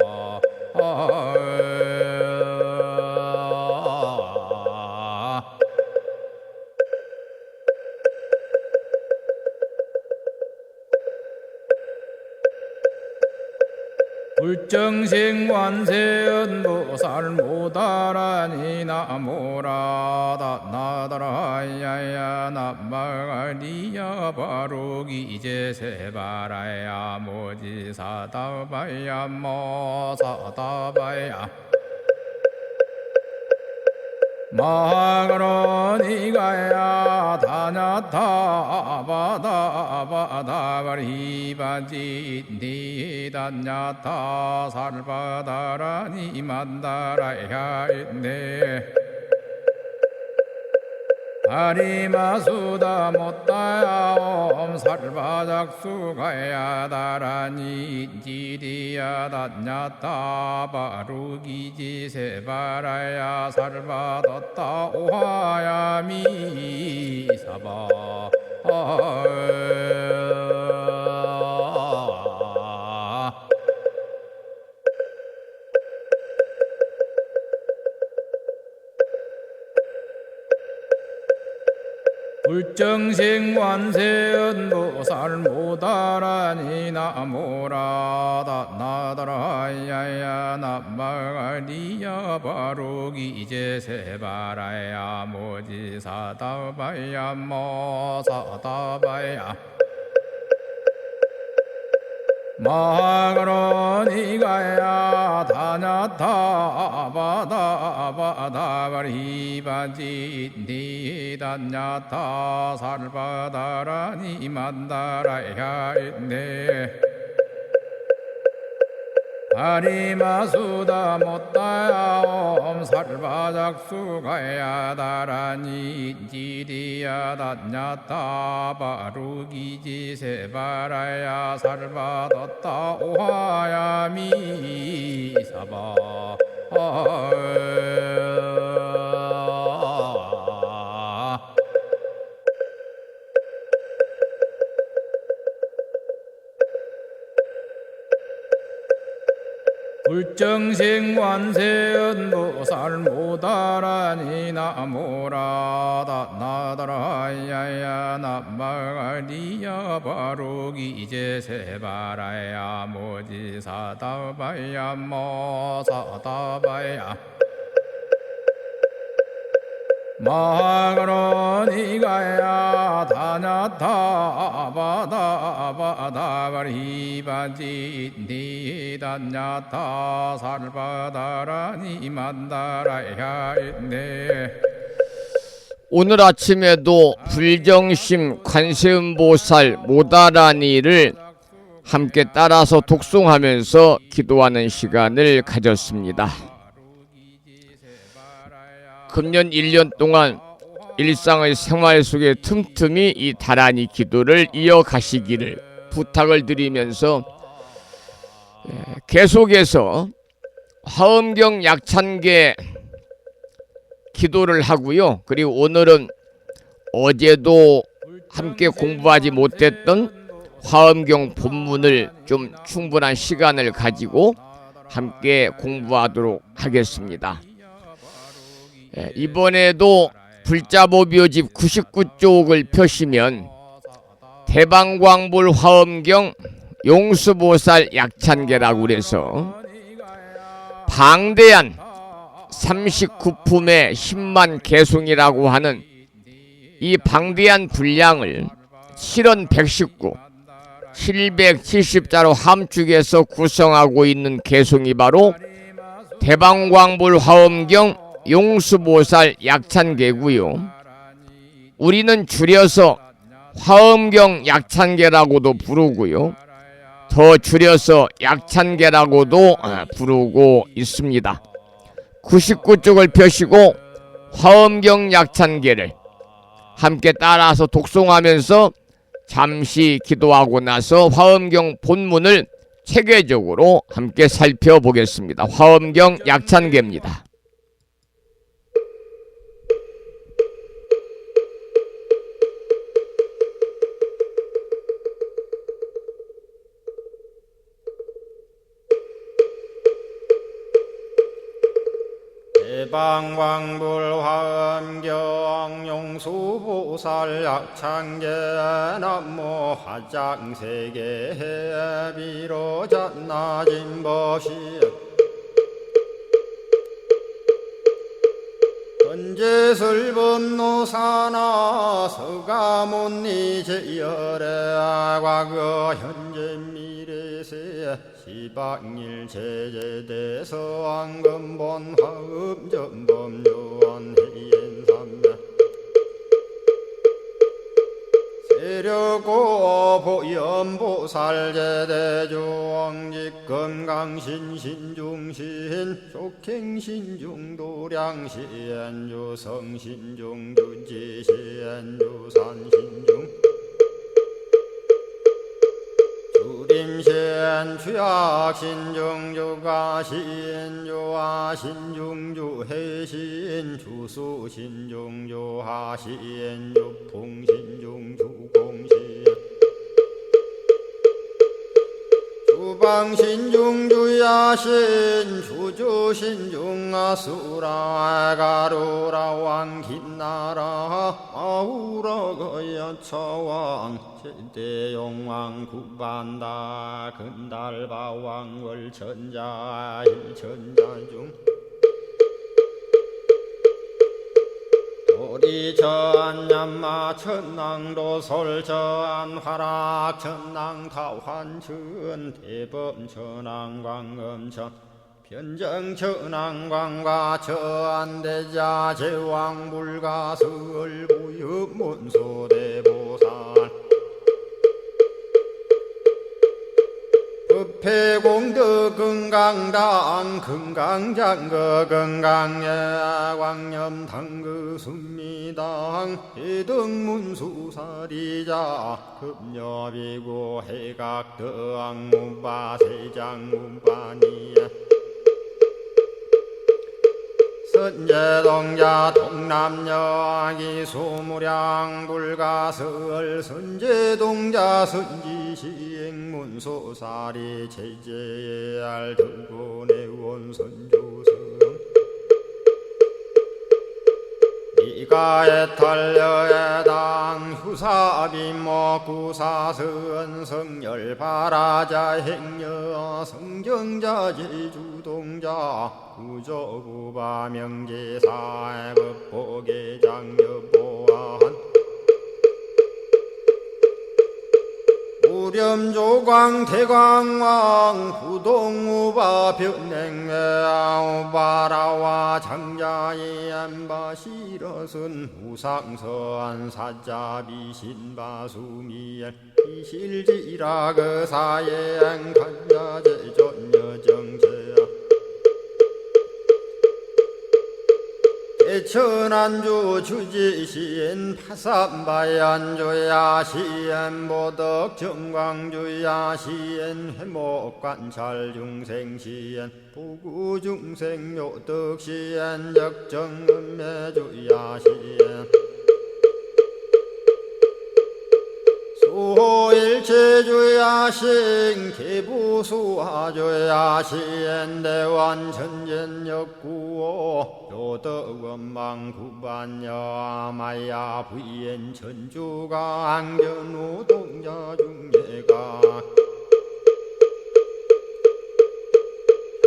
불정신관세음보살 모다라니 나모라다 나다라야야 나마가리야 바로기 이제세바라야 모지사다바야 모사다바야 마가로니가야 다냐타바다바다바리바지 니다냐타 살바다라니 만다라야 있네 아리마수다 못다야 살바작수가야 다라니 지리야 다냐타 바루기지 세바라야 살바뒀다 오하야미 사바 불정신관세음보살 모다라니 나모라다 나다라야야 나마가리야 바로기 이제세바라야 모지사다바야 모사다바야 마가로니가야 다냐타바다바다바리바지 니다냐타 살바다라니 만다라야 있네 아리마수다 못다야 살바작수가야 다라니 지리야 다냐타 바루기지 세바라야 살바뒀다 오하야미 사바 불정신관세음보살 모다라니 나모라다 나다라야야 나마가리야 바로기 이제세바라야 모지사다바야 모사다바야 마가로니가야 다냐타바다바다바리바지 니다냐타 살바다라니 만다라야 있네 오늘 아침에도 불정심 관세음보살 모다라니를 함께 따라서 독송하면서 기도하는 시간을 가졌습니다. 금년 1년 동안 일상의 생활 속에 틈틈이 이 다라니 기도를 이어가시기를 부탁을 드리면서 계속해서 화엄경 약찬계 기도를 하고요. 그리고 오늘은 어제도 함께 공부하지 못했던 화엄경 본문을 좀 충분한 시간을 가지고 함께 공부하도록 하겠습니다. 이번에도 불자보묘집 99쪽을 펴시면 대방광불 화엄경 용수보살 약찬계라고 그래서 방대한 39품의 10만 개송이라고 하는 이 방대한 분량을 실은 119, 770자로 함축해서 구성하고 있는 개송이 바로 대방광불 화엄경 용수보살 약찬계고요. 우리는 줄여서 화엄경 약찬계라고도 부르고요. 더 줄여서 약찬계라고도 부르고 있습니다. 99쪽을 펴시고 화엄경 약찬계를 함께 따라서 독송하면서 잠시 기도하고 나서 화엄경 본문을 체계적으로 함께 살펴보겠습니다. 화엄경 약찬계입니다. 대방광불 화엄경 용수보살 약찬계 남모 화장세계 비로잔나진법시 현재설법노사나 서가못니 제열의 과거 현재 미래세 시방일 제제대서 왕금본 화음전범요한 해연삼매 세력고 보연보살제대조왕직 건강신신중신 족행신중도량시엔주 성신중주지시엔주 산신중 주림시엔 주약신중주가시엔주하신중주 해신 주수신중주하시엔주 풍신중주공시 주방신중주야신 주주신중아수라 가루라 왕긴나라 아우라가야차왕 제대용왕 구반다 근달바왕 월천자 일천자중 도리천냠마 천낭도솔천 화락 천낭타환천 대범천왕광음천 변정천왕광과 천대자 제왕불가설 보엽문소대보살 법회공덕 건강당 건강장거 건강예 광염당그 순미당 해등문수사리자 급여비고 해각덕문바 세장문바니야 선제동자 동남여기 소무량 불가설 선제동자 선지시행문소사리 제제알 들고내원 선조성 이가에탈려에당 후사비목구사선 성열바라자 행여 성정자 제주동자 구조구바 명제사의 법보계장여보한 우렴조광 대광왕 부동우바 변냉매우바라와 장자의 안바시러선 우상서한 사자비 신바수미엘 이실지라 그 사예행 간자제존여정제야 대천안주 주지시엔 파산바얀주야 시엔 보덕 정광주야 시엔 해목관찰 중생시엔 부구중생 묘덕시엔 적정음매주야 시엔 수호일체주야신 기부수화주야신 대완천전역구호 요덕원망구반여마야 부인 천주가 안견우 동자중예가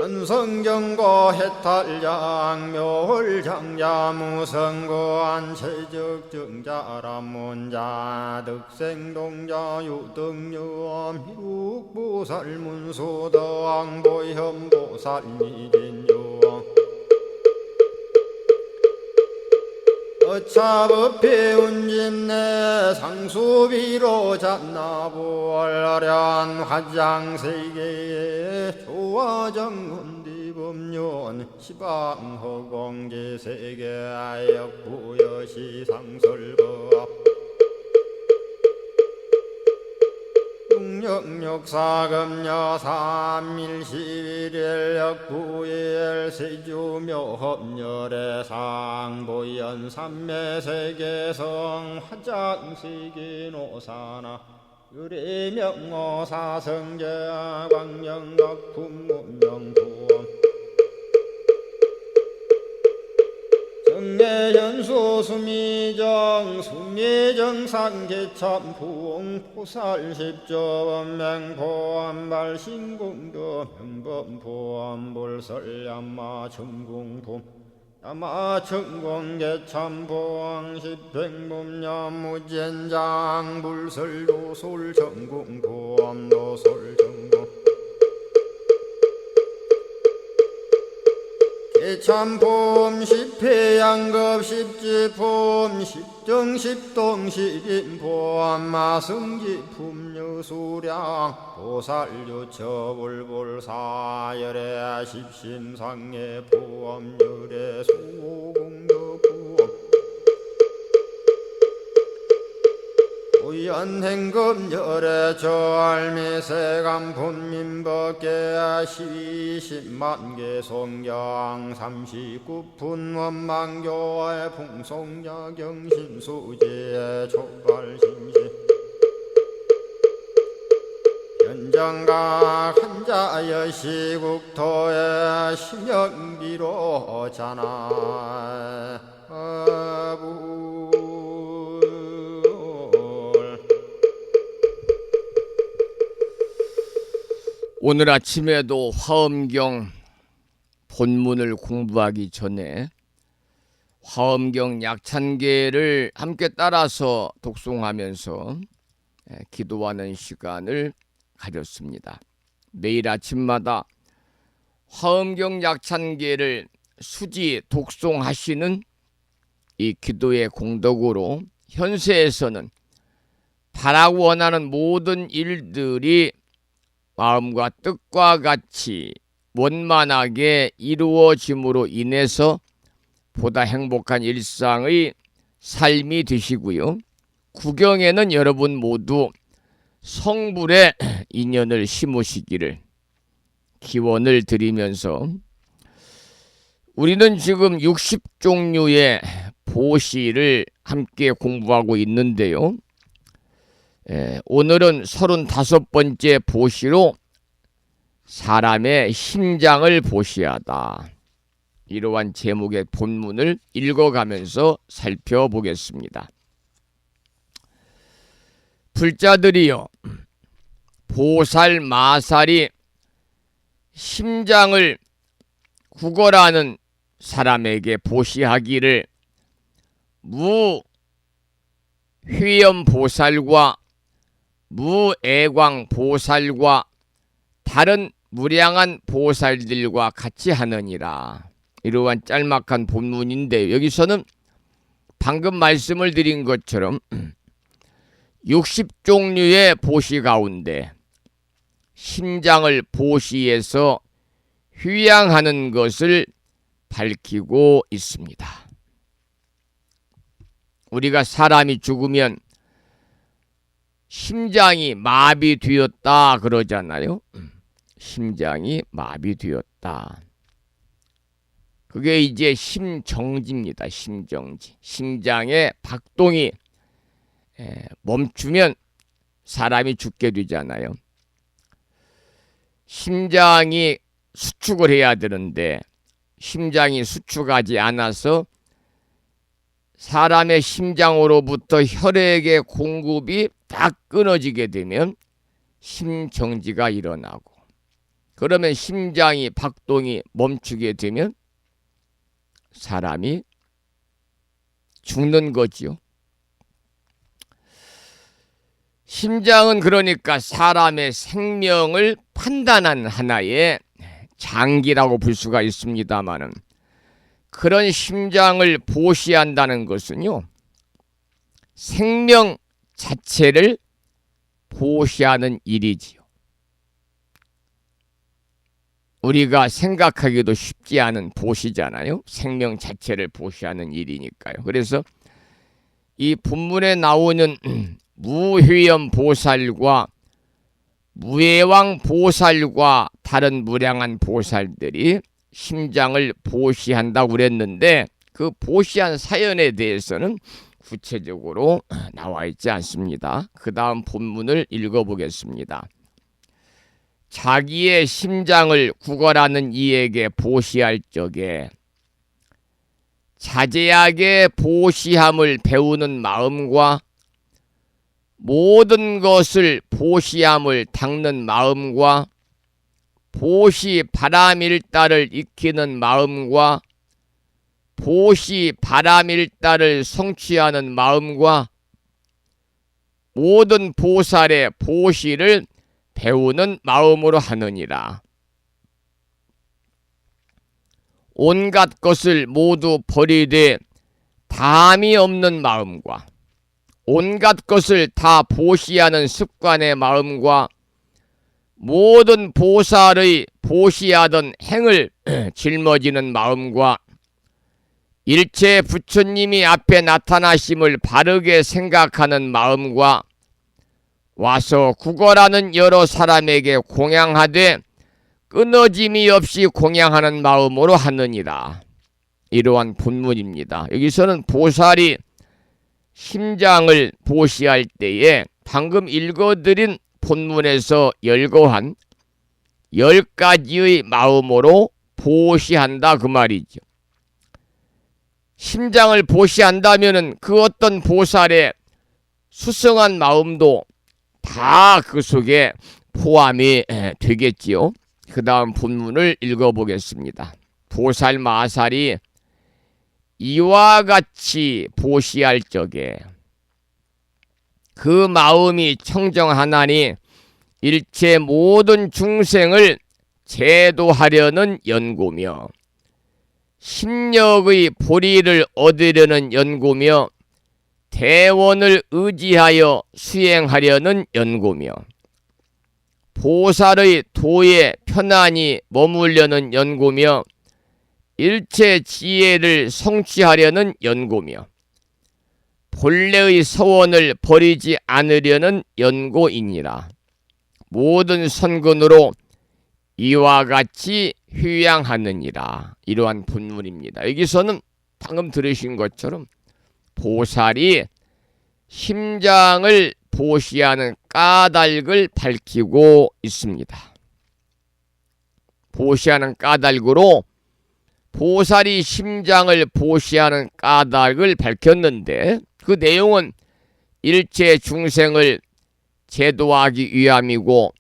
현성경고 해탈장 묘홀장자무성고한 최적정자람문자 득생동자 유등유엄 희국보살문소덕보현보살미진유엄 어차법회 운집내 상수비로 잡나부얼련 화장세계에 조화정운디법륜 시방허공제세계아역부여시상설법 육력사금여 삼일시일역부일 세주묘협열의 상보연 삼매세계성 화장세계노사나 의례명어사성제 광명각품문명부엄 정례연수 수미정 수미정상계참풍 포살십조원맹포암발 신공도 명범포암불설얌마 천궁품 야마천공개참보왕십 백문야무젠장 불설도솔 전공보암도솔 전공 개참폼 십회양급 십지폼 십정십동 십인포함 마승지품 여수량 보살유처불불사열애 십심상해 보암열애 소공덕구엄 우연행금열애 저알미세감 본민법계 시십만개 송경 39분 원망교의 풍송야경신수제 초발심시 현정각 한자여 시국토의 심영비로 자나 오늘 아침에도 화엄경 본문을 공부하기 전에 화엄경 약찬계를 함께 따라서 독송하면서 기도하는 시간을 가졌습니다. 매일 아침마다 화엄경 약찬계를 수지 독송하시는 이 기도의 공덕으로 현세에서는 바라고 원하는 모든 일들이 마음과 뜻과 같이 원만하게 이루어짐으로 인해서 보다 행복한 일상의 삶이 되시고요. 구경에는 여러분 모두 성불의 인연을 심으시기를 기원을 드리면서 우리는 지금 60종류의 보시를 함께 공부하고 있는데요. 오늘은 35번째 보시로 사람의 심장을 보시하다. 이러한 제목의 본문을 읽어가면서 살펴보겠습니다. 불자들이여, 보살 마살이 심장을 구걸하는 사람에게 보시하기를 무휘엄 보살과 무애광 보살과 다른 무량한 보살들과 같이 하느니라. 이러한 짤막한 본문인데 여기서는 방금 말씀을 드린 것처럼 60종류의 보시 가운데 심장을 보시해서 휴양하는 것을 밝히고 있습니다. 우리가 사람이 죽으면 심장이 마비되었다 그러잖아요. 심장이 마비되었다. 그게 이제 심정지입니다. 심정지. 심장의 박동이 멈추면 사람이 죽게 되잖아요. 심장이 수축을 해야 되는데 심장이 수축하지 않아서 사람의 심장으로부터 혈액의 공급이 딱 끊어지게 되면 심정지가 일어나고, 그러면 심장이 박동이 멈추게 되면 사람이 죽는 거지요. 심장은 그러니까 사람의 생명을 판단한 하나의 장기라고 볼 수가 있습니다마는, 그런 심장을 보시한다는 것은요, 생명 자체를 보시하는 일이지요. 우리가 생각하기도 쉽지 않은 보시잖아요. 생명 자체를 보시하는 일이니까요. 그래서 이 본문에 나오는 무휘엄 보살과 무애왕 보살과 다른 무량한 보살들이 심장을 보시한다고 그랬는데, 그 보시한 사연에 대해서는 구체적으로 나와 있지 않습니다. 그 다음 본문을 읽어보겠습니다. 자기의 심장을 구걸하는 이에게 보시할 적에 자제하게 보시함을 배우는 마음과 모든 것을 보시함을 닦는 마음과 보시 바람일다를 익히는 마음과 보시 바람일다를 성취하는 마음과 모든 보살의 보시를 배우는 마음으로 하느니라. 온갖 것을 모두 버리되 담이 없는 마음과 온갖 것을 다 보시하는 습관의 마음과 모든 보살의 보시하던 행을 짊어지는 마음과 일체 부처님이 앞에 나타나심을 바르게 생각하는 마음과 와서 구걸하는 여러 사람에게 공양하되 끊어짐이 없이 공양하는 마음으로 하느니라. 이러한 본문입니다. 여기서는 보살이 심장을 보시할 때에 방금 읽어드린 본문에서 열거한 10가지의 마음으로 보시한다 그 말이죠. 심장을 보시한다면은 그 어떤 보살의 수성한 마음도 다 그 속에 포함이 되겠지요. 그 다음 본문을 읽어보겠습니다. 보살 마살이 이와 같이 보시할 적에 그 마음이 청정하나니 일체 모든 중생을 제도하려는 연고며 심력의 보리를 얻으려는 연고며 대원을 의지하여 수행하려는 연고며 보살의 도에 편안히 머물려는 연고며 일체 지혜를 성취하려는 연고며 본래의 서원을 버리지 않으려는 연고이니라. 모든 선근으로 이와 같이 휴양하느니라. 이러한 본문입니다. 여기서는 방금 들으신 것처럼 보살이 심장을 보시하는 까닭을 밝히고 있습니다. 보시하는 까닭으로 보살이 심장을 보시하는 까닭을 밝혔는데 그 내용은 일체 중생을 제도하기 위함이고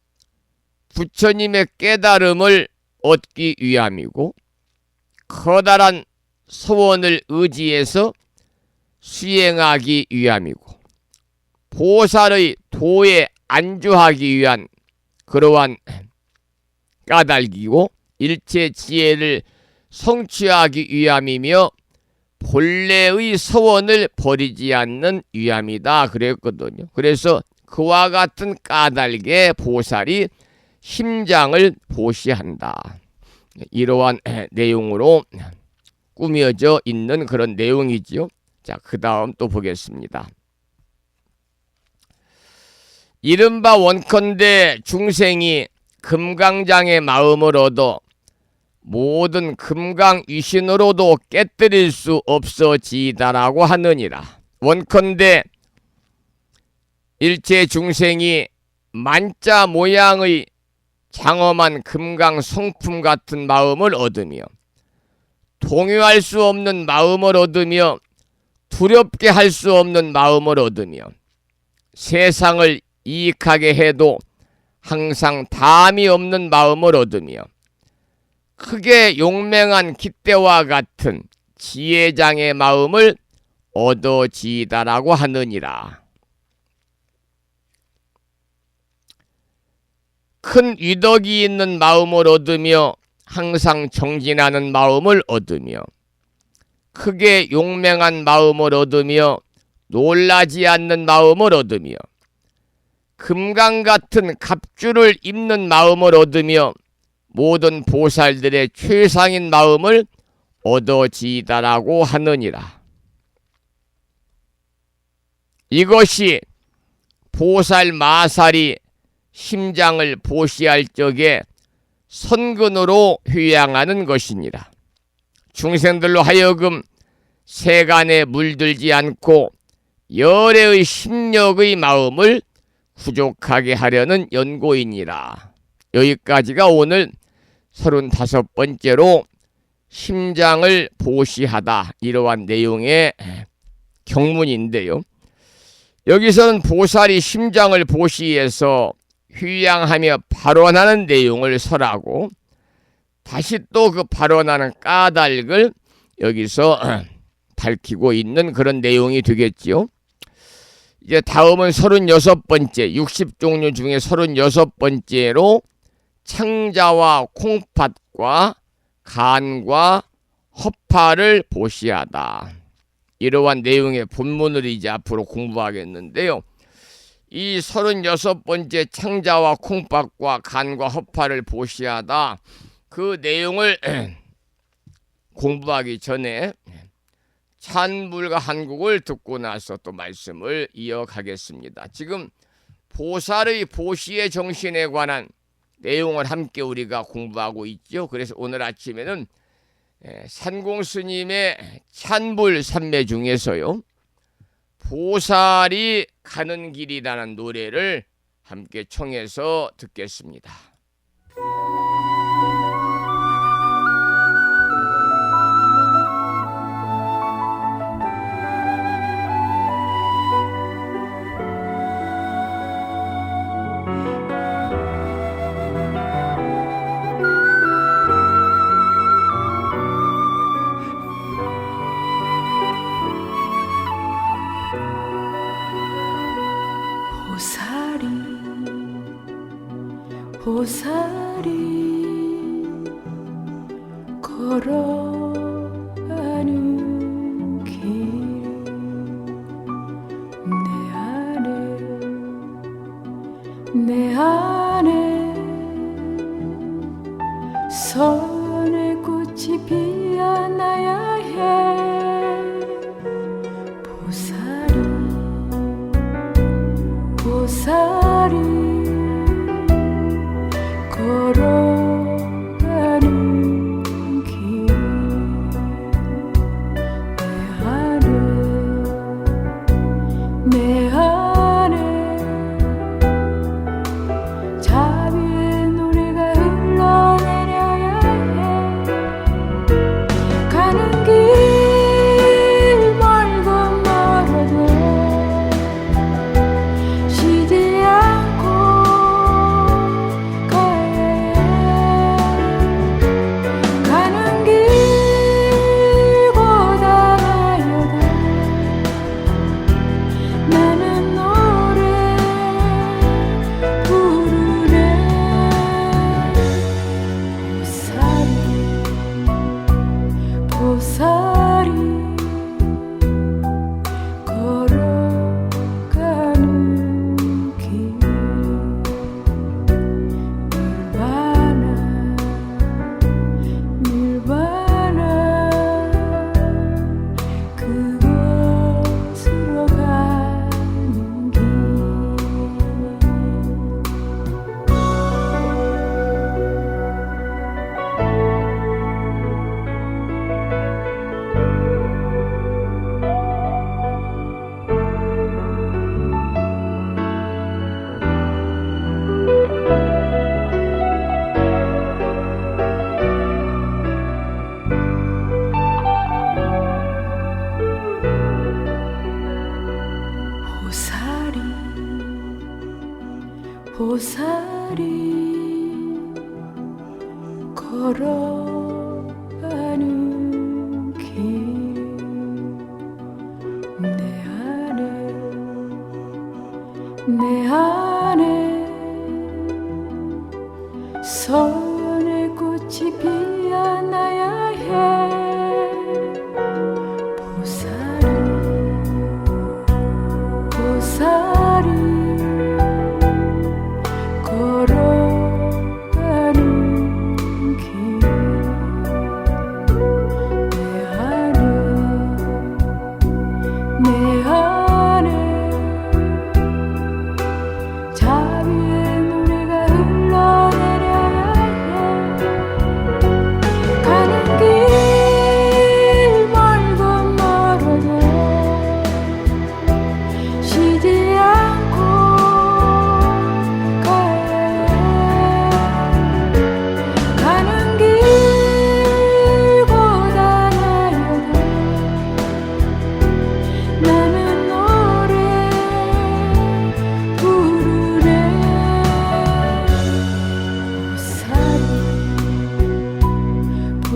부처님의 깨달음을 얻기 위함이고 커다란 서원을 의지해서 수행하기 위함이고 보살의 도에 안주하기 위한 그러한 까닭이고 일체 지혜를 성취하기 위함이며 본래의 서원을 버리지 않는 위함이다 그랬거든요. 그래서 그와 같은 까닭에 보살이 심장을 보시한다. 이러한 내용으로 꾸며져 있는 그런 내용이지요. 자, 그 다음 또 보겠습니다. 이른바 원컨대 중생이 금강장의 마음을 얻어 모든 금강위신으로도 깨뜨릴 수 없어지다라고 하느니라. 원컨대 일체 중생이 만자 모양의 장엄한 금강 성품 같은 마음을 얻으며 동요할 수 없는 마음을 얻으며 두렵게 할 수 없는 마음을 얻으며 세상을 이익하게 해도 항상 담이 없는 마음을 얻으며 크게 용맹한 깃대와 같은 지혜장의 마음을 얻어지다라고 하느니라. 큰 위덕이 있는 마음을 얻으며 항상 정진하는 마음을 얻으며 크게 용맹한 마음을 얻으며 놀라지 않는 마음을 얻으며 금강 같은 갑주를 입는 마음을 얻으며 모든 보살들의 최상인 마음을 얻어지다라고 하느니라. 이것이 보살 마살이 심장을 보시할 적에 선근으로 휴양하는 것이니라. 중생들로 하여금 세간에 물들지 않고 열애의 심력의 마음을 부족하게 하려는 연고이니라. 여기까지가 오늘 35번째로 심장을 보시하다 이러한 내용의 경문인데요. 여기서는 보살이 심장을 보시해서 휴양하며 발언하는 내용을 설하고 다시 또 그 발언하는 까닭을 여기서 밝히고 있는 그런 내용이 되겠지요. 이제 다음은 36번째, 60종류 중에 36번째로 창자와 콩팥과 간과 허파를 보시하다. 이러한 내용의 본문을 이제 앞으로 공부하겠는데요. 이 36번째 창자와 콩팥과 간과 허파를 보시하다, 그 내용을 공부하기 전에 찬불과 한국을 듣고 나서 또 말씀을 이어가겠습니다. 지금 보살의 보시의 정신에 관한 내용을 함께 우리가 공부하고 있죠. 그래서 오늘 아침에는 산공스님의 찬불 삼매 중에서요, 보살이 가는 길이라는 노래를 함께 청해서 듣겠습니다. 보살이 걸어가는 길, 내 안에 선의 꽃이 피어나야 해. 보살이 걸어가는 길, 내 안에 자비의 노래가 흘러내려야 해. 가는 길 멀고 멀어도 쉬지 않고 보살이 걸어가는 길, 닐바나 그곳으로 가는 길. 보살이 걸어가는 길, 내 안에 선의 꽃이 피어나야 해. 보살이 걸어가는 길, 내 안에 자비의 노래가 흘러내려야 해. 가는 길 멀고 멀어도 쉬지 않고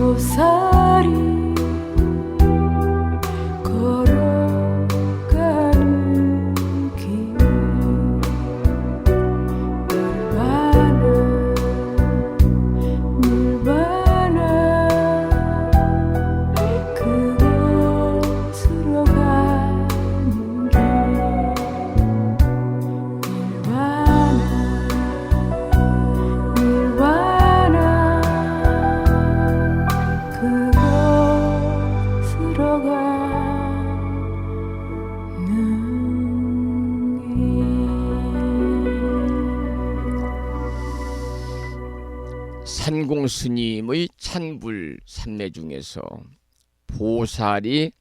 보살이 스님의 찬불 삼매 중에서 보살이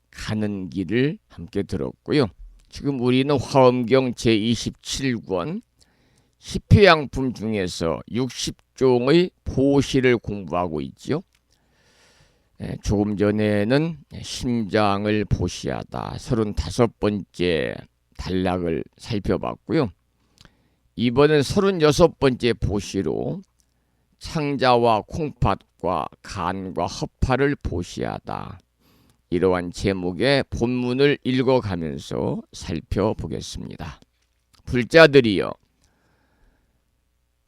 가는 길을 함께 들었고요. 지금 우리는 화엄경 제27권 시표양품 중에서 60종의 보시를 공부하고 있죠. 조금 전에는 심장을 보시하다 35번째 단락을 살펴봤고요. 이번엔 36번째 보시로 창자와 콩팥과 간과 허파를 보시하다. 이러한 제목의 본문을 읽어가면서 살펴보겠습니다. 불자들이여,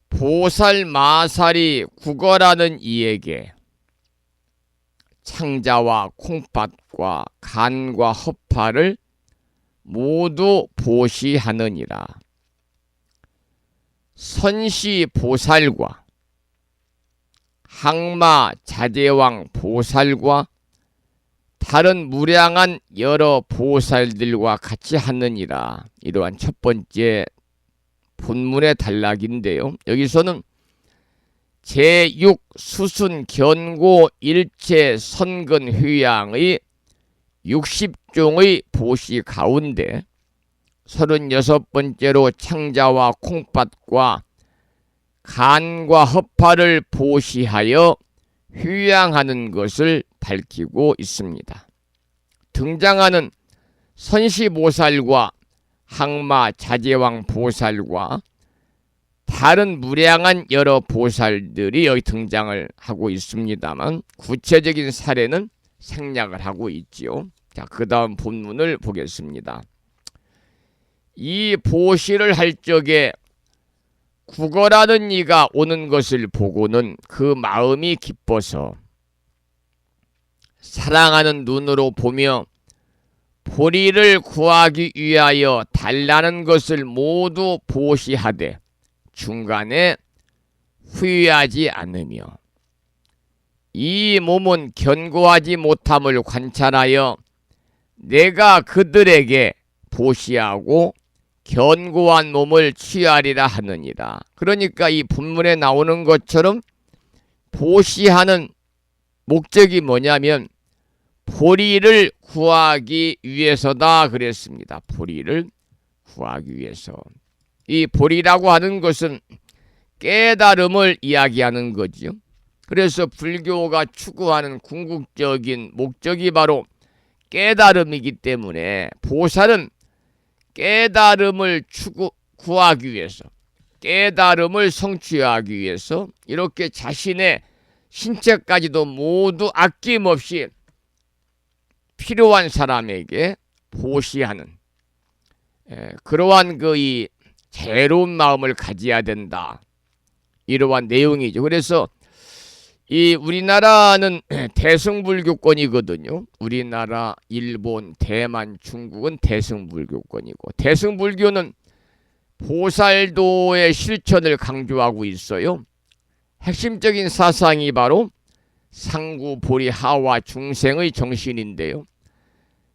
보살 마살이 국어라는 이에게 창자와 콩팥과 간과 허파를 모두 보시하느니라. 선시 보살과 항마 자제왕 보살과 다른 무량한 여러 보살들과 같이 하느니라. 이러한 첫 번째 본문의 단락인데요. 여기서는 제6 수순 견고 일체 선근 휴양의 60종의 보시 가운데 36번째로 창자와 콩팥과 간과 허파를 보시하여 휴양하는 것을 밝히고 있습니다. 등장하는 선시보살과 항마 자제왕 보살과 다른 무량한 여러 보살들이 여기 등장을 하고 있습니다만 구체적인 사례는 생략을 하고 있지요. 자, 그 다음 본문을 보겠습니다. 이 보시를 할 적에 국어라는 이가 오는 것을 보고는 그 마음이 기뻐서 사랑하는 눈으로 보며 보리를 구하기 위하여 달라는 것을 모두 보시하되 중간에 후회하지 않으며 이 몸은 견고하지 못함을 관찰하여 내가 그들에게 보시하고 견고한 몸을 취하리라 하느니라. 그러니까 이 본문에 나오는 것처럼 보시하는 목적이 뭐냐면 보리를 구하기 위해서다 그랬습니다. 보리를 구하기 위해서. 이 보리라고 하는 것은 깨달음을 이야기하는 거지요. 그래서 불교가 추구하는 궁극적인 목적이 바로 깨달음이기 때문에 보살은 깨달음을 구하기 위해서, 깨달음을 성취하기 위해서 이렇게 자신의 신체까지도 모두 아낌없이 필요한 사람에게 보시하는 그러한 이 자애로운 마음을 가져야 된다. 이러한 내용이죠. 그래서 이 우리나라는 대승불교권이거든요. 우리나라, 일본, 대만, 중국은 대승불교권이고 대승불교는 보살도의 실천을 강조하고 있어요. 핵심적인 사상이 바로 상구보리 하와 중생의 정신인데요.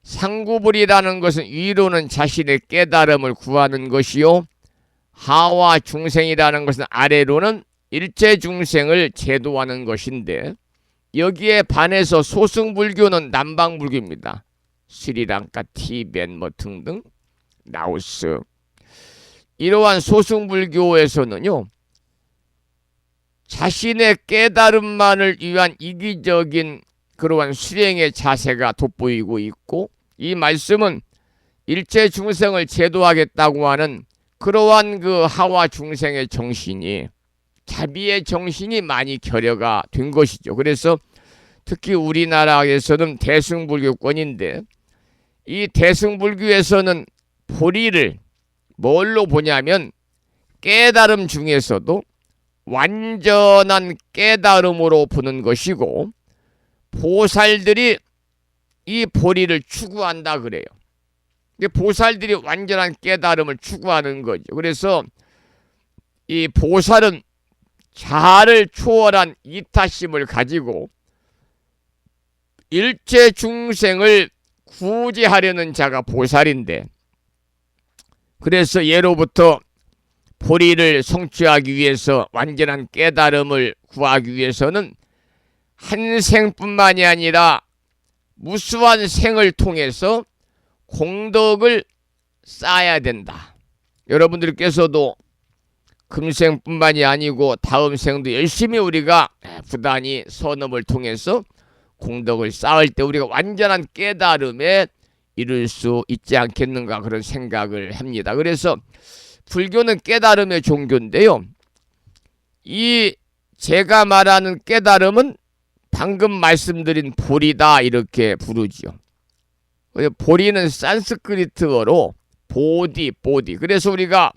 상구보리라는 것은 위로는 자신의 깨달음을 구하는 것이요, 하와 중생이라는 것은 아래로는 일체 중생을 제도하는 것인데 여기에 반해서 소승불교는 남방불교입니다. 스리랑카, 티벳 등등 라오스. 이러한 소승불교에서는요, 자신의 깨달음만을 위한 이기적인 그러한 수행의 자세가 돋보이고 있고 이 말씀은 일체 중생을 제도하겠다고 하는 그러한 하와 중생의 정신이 자비의 정신이 많이 결여가 된 것이죠. 그래서 특히 우리나라에서는 대승불교권인데 이 대승불교에서는 보리를 뭘로 보냐면 깨달음 중에서도 완전한 깨달음으로 보는 것이고 보살들이 이 보리를 추구한다 그래요. 보살들이 완전한 깨달음을 추구하는 거죠. 그래서 이 보살은 자아를 초월한 이타심을 가지고 일체 중생을 구제하려는 자가 보살인데, 그래서 예로부터 보리를 성취하기 위해서 완전한 깨달음을 구하기 위해서는 한 생뿐만이 아니라 무수한 생을 통해서 공덕을 쌓아야 된다. 여러분들께서도 금생뿐만이 아니고 다음 생도 열심히 우리가 부단히 선업을 통해서 공덕을 쌓을 때 우리가 완전한 깨달음에 이룰 수 있지 않겠는가 그런 생각을 합니다. 그래서 불교는 깨달음의 종교인데요. 이 제가 말하는 깨달음은 방금 말씀드린 보리다 이렇게 부르지요. 보리는 산스크리트어로 보디. 그래서 우리가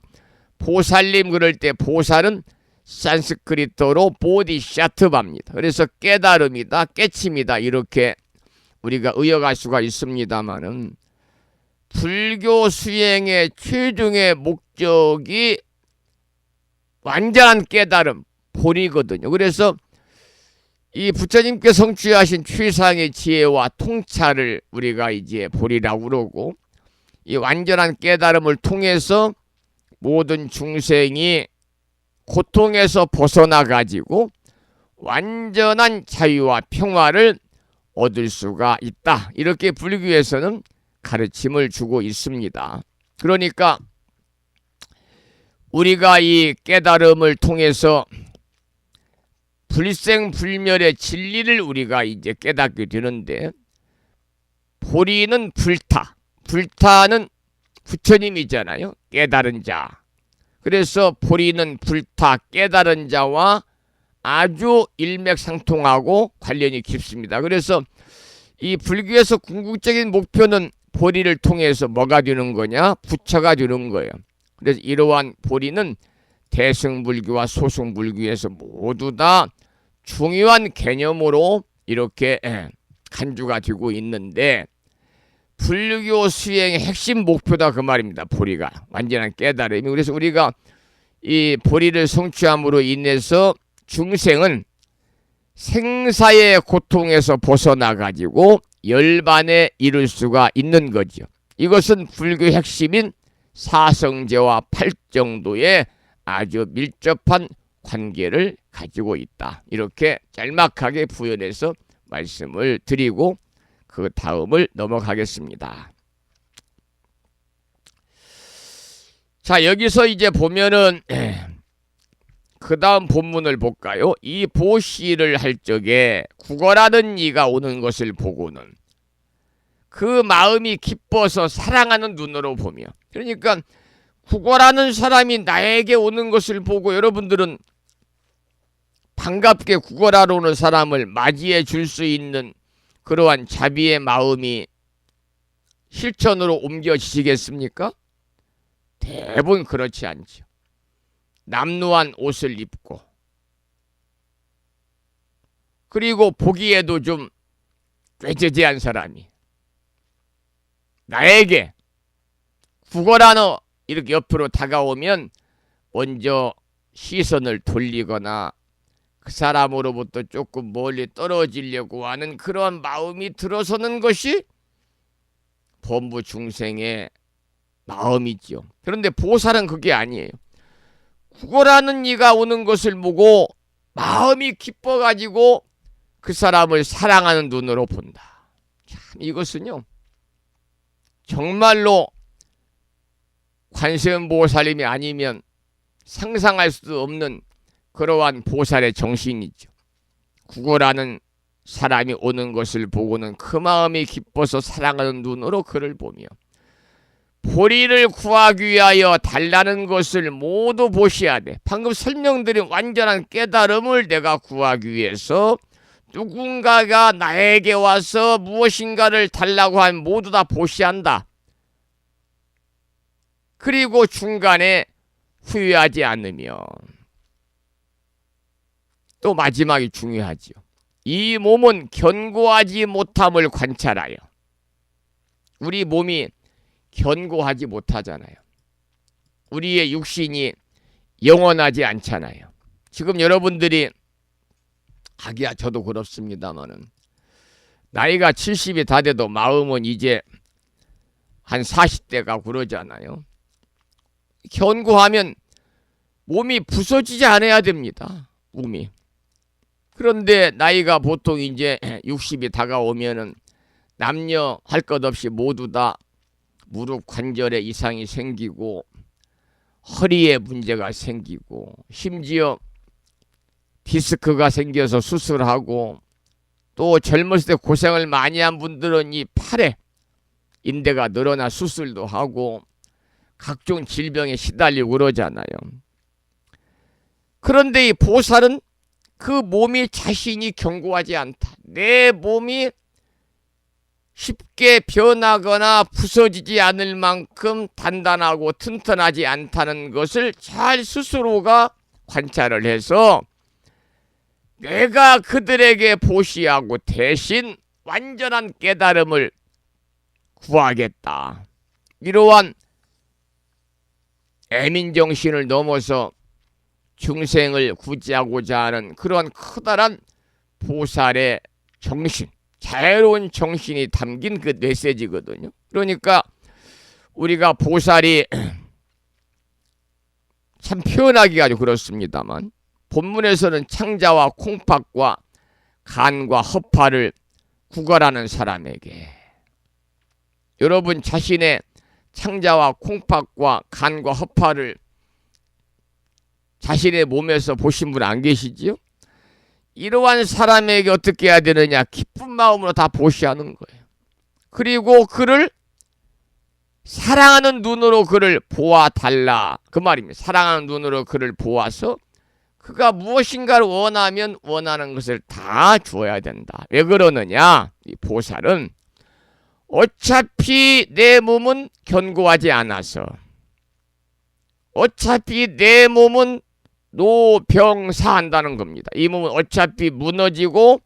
보살님 그럴 때 보살은 산스크리트어로 보디샤트바입니다. 그래서 깨달음이다, 깨침이다 이렇게 우리가 의역할 수가 있습니다만은 불교 수행의 최종의 목적이 완전한 깨달음, 보리거든요. 그래서 이 부처님께 성취하신 최상의 지혜와 통찰을 우리가 이제 보리라고 그러고 이 완전한 깨달음을 통해서 모든 중생이 고통에서 벗어나 가지고 완전한 자유와 평화를 얻을 수가 있다. 이렇게 불교에서는 가르침을 주고 있습니다. 그러니까 우리가 이 깨달음을 통해서 불생불멸의 진리를 우리가 이제 깨닫게 되는데 보리는 불타. 불타는 부처님이잖아요. 깨달은 자. 그래서 보리는 불타 깨달은 자와 아주 일맥상통하고 관련이 깊습니다. 그래서 이 불교에서 궁극적인 목표는 보리를 통해서 뭐가 되는 거냐? 부처가 되는 거예요. 그래서 이러한 보리는 대승불교와 소승불교에서 모두 다 중요한 개념으로 이렇게 간주가 되고 있는데 불교 수행의 핵심 목표다 그 말입니다. 보리가 완전한 깨달음이. 그래서 우리가 이 보리를 성취함으로 인해서 중생은 생사의 고통에서 벗어나 가지고 열반에 이룰 수가 있는 거죠. 이것은 불교 핵심인 사성제와 팔정도의 아주 밀접한 관계를 가지고 있다. 이렇게 짤막하게 부연해서 말씀을 드리고 그 다음을 넘어가겠습니다. 자, 여기서 이제 보면은 그 다음 본문을 볼까요? 이 보시를 할 적에 구걸하는 이가 오는 것을 보고는 그 마음이 기뻐서 사랑하는 눈으로 보며, 그러니까 구걸하는 사람이 나에게 오는 것을 보고 여러분들은 반갑게 구걸하러 오는 사람을 맞이해 줄 수 있는 그러한 자비의 마음이 실천으로 옮겨지시겠습니까? 대부분 그렇지 않죠. 남루한 옷을 입고 그리고 보기에도 좀 꾀죄죄한 사람이 나에게 구걸하러 이렇게 옆으로 다가오면 먼저 시선을 돌리거나 그 사람으로부터 조금 멀리 떨어지려고 하는 그런 마음이 들어서는 것이 범부 중생의 마음이죠. 그런데 보살은 그게 아니에요. 구걸하는 이가 오는 것을 보고 마음이 기뻐가지고 그 사람을 사랑하는 눈으로 본다. 참 이것은요 정말로 관세음보살님이 아니면 상상할 수 없는 그러한 보살의 정신이죠. 구걸하는 사람이 오는 것을 보고는 그 마음이 기뻐서 사랑하는 눈으로 그를 보며 보리를 구하기 위하여 달라는 것을 모두 보셔야 돼. 방금 설명드린 완전한 깨달음을 내가 구하기 위해서 누군가가 나에게 와서 무엇인가를 달라고 하면 모두 다 보시한다. 그리고 중간에 후회하지 않으면 또 마지막이 중요하죠. 이 몸은 견고하지 못함을 관찰하여. 우리 몸이 견고하지 못하잖아요. 우리의 육신이 영원하지 않잖아요. 지금 여러분들이 하기야 저도 그렇습니다만은 나이가 70이 다 돼도 마음은 이제 한 40대가 그러잖아요. 견고하면 몸이 부서지지 않아야 됩니다. 몸이. 그런데 나이가 보통 이제 60이 다가오면은 남녀 할 것 없이 모두 다 무릎 관절에 이상이 생기고 허리에 문제가 생기고 심지어 디스크가 생겨서 수술하고 또 젊었을 때 고생을 많이 한 분들은 이 팔에 인대가 늘어나 수술도 하고 각종 질병에 시달리고 그러잖아요. 그런데 이 보살은 그 몸이 자신이 견고하지 않다. 내 몸이 쉽게 변하거나 부서지지 않을 만큼 단단하고 튼튼하지 않다는 것을 잘 스스로가 관찰을 해서 내가 그들에게 보시하고 대신 완전한 깨달음을 구하겠다. 이러한 애민정신을 넘어서 중생을 구제하고자 하는 그러한 커다란 보살의 정신, 자애로운 정신이 담긴 그 메시지거든요. 그러니까 우리가 보살이 참 표현하기가 아주 그렇습니다만 본문에서는 창자와 콩팥과 간과 허파를 구걸하는 사람에게, 여러분 자신의 창자와 콩팥과 간과 허파를 자신의 몸에서 보신 분 안 계시지요? 이러한 사람에게 어떻게 해야 되느냐? 기쁜 마음으로 다 보시하는 거예요. 그리고 그를 사랑하는 눈으로 그를 보아달라, 그 말입니다. 사랑하는 눈으로 그를 보아서 그가 무엇인가를 원하면 원하는 것을 다 주어야 된다. 왜 그러느냐? 이 보살은 어차피 내 몸은 견고하지 않아서, 어차피 내 몸은 노병사한다는 겁니다. 이 몸은 어차피 무너지고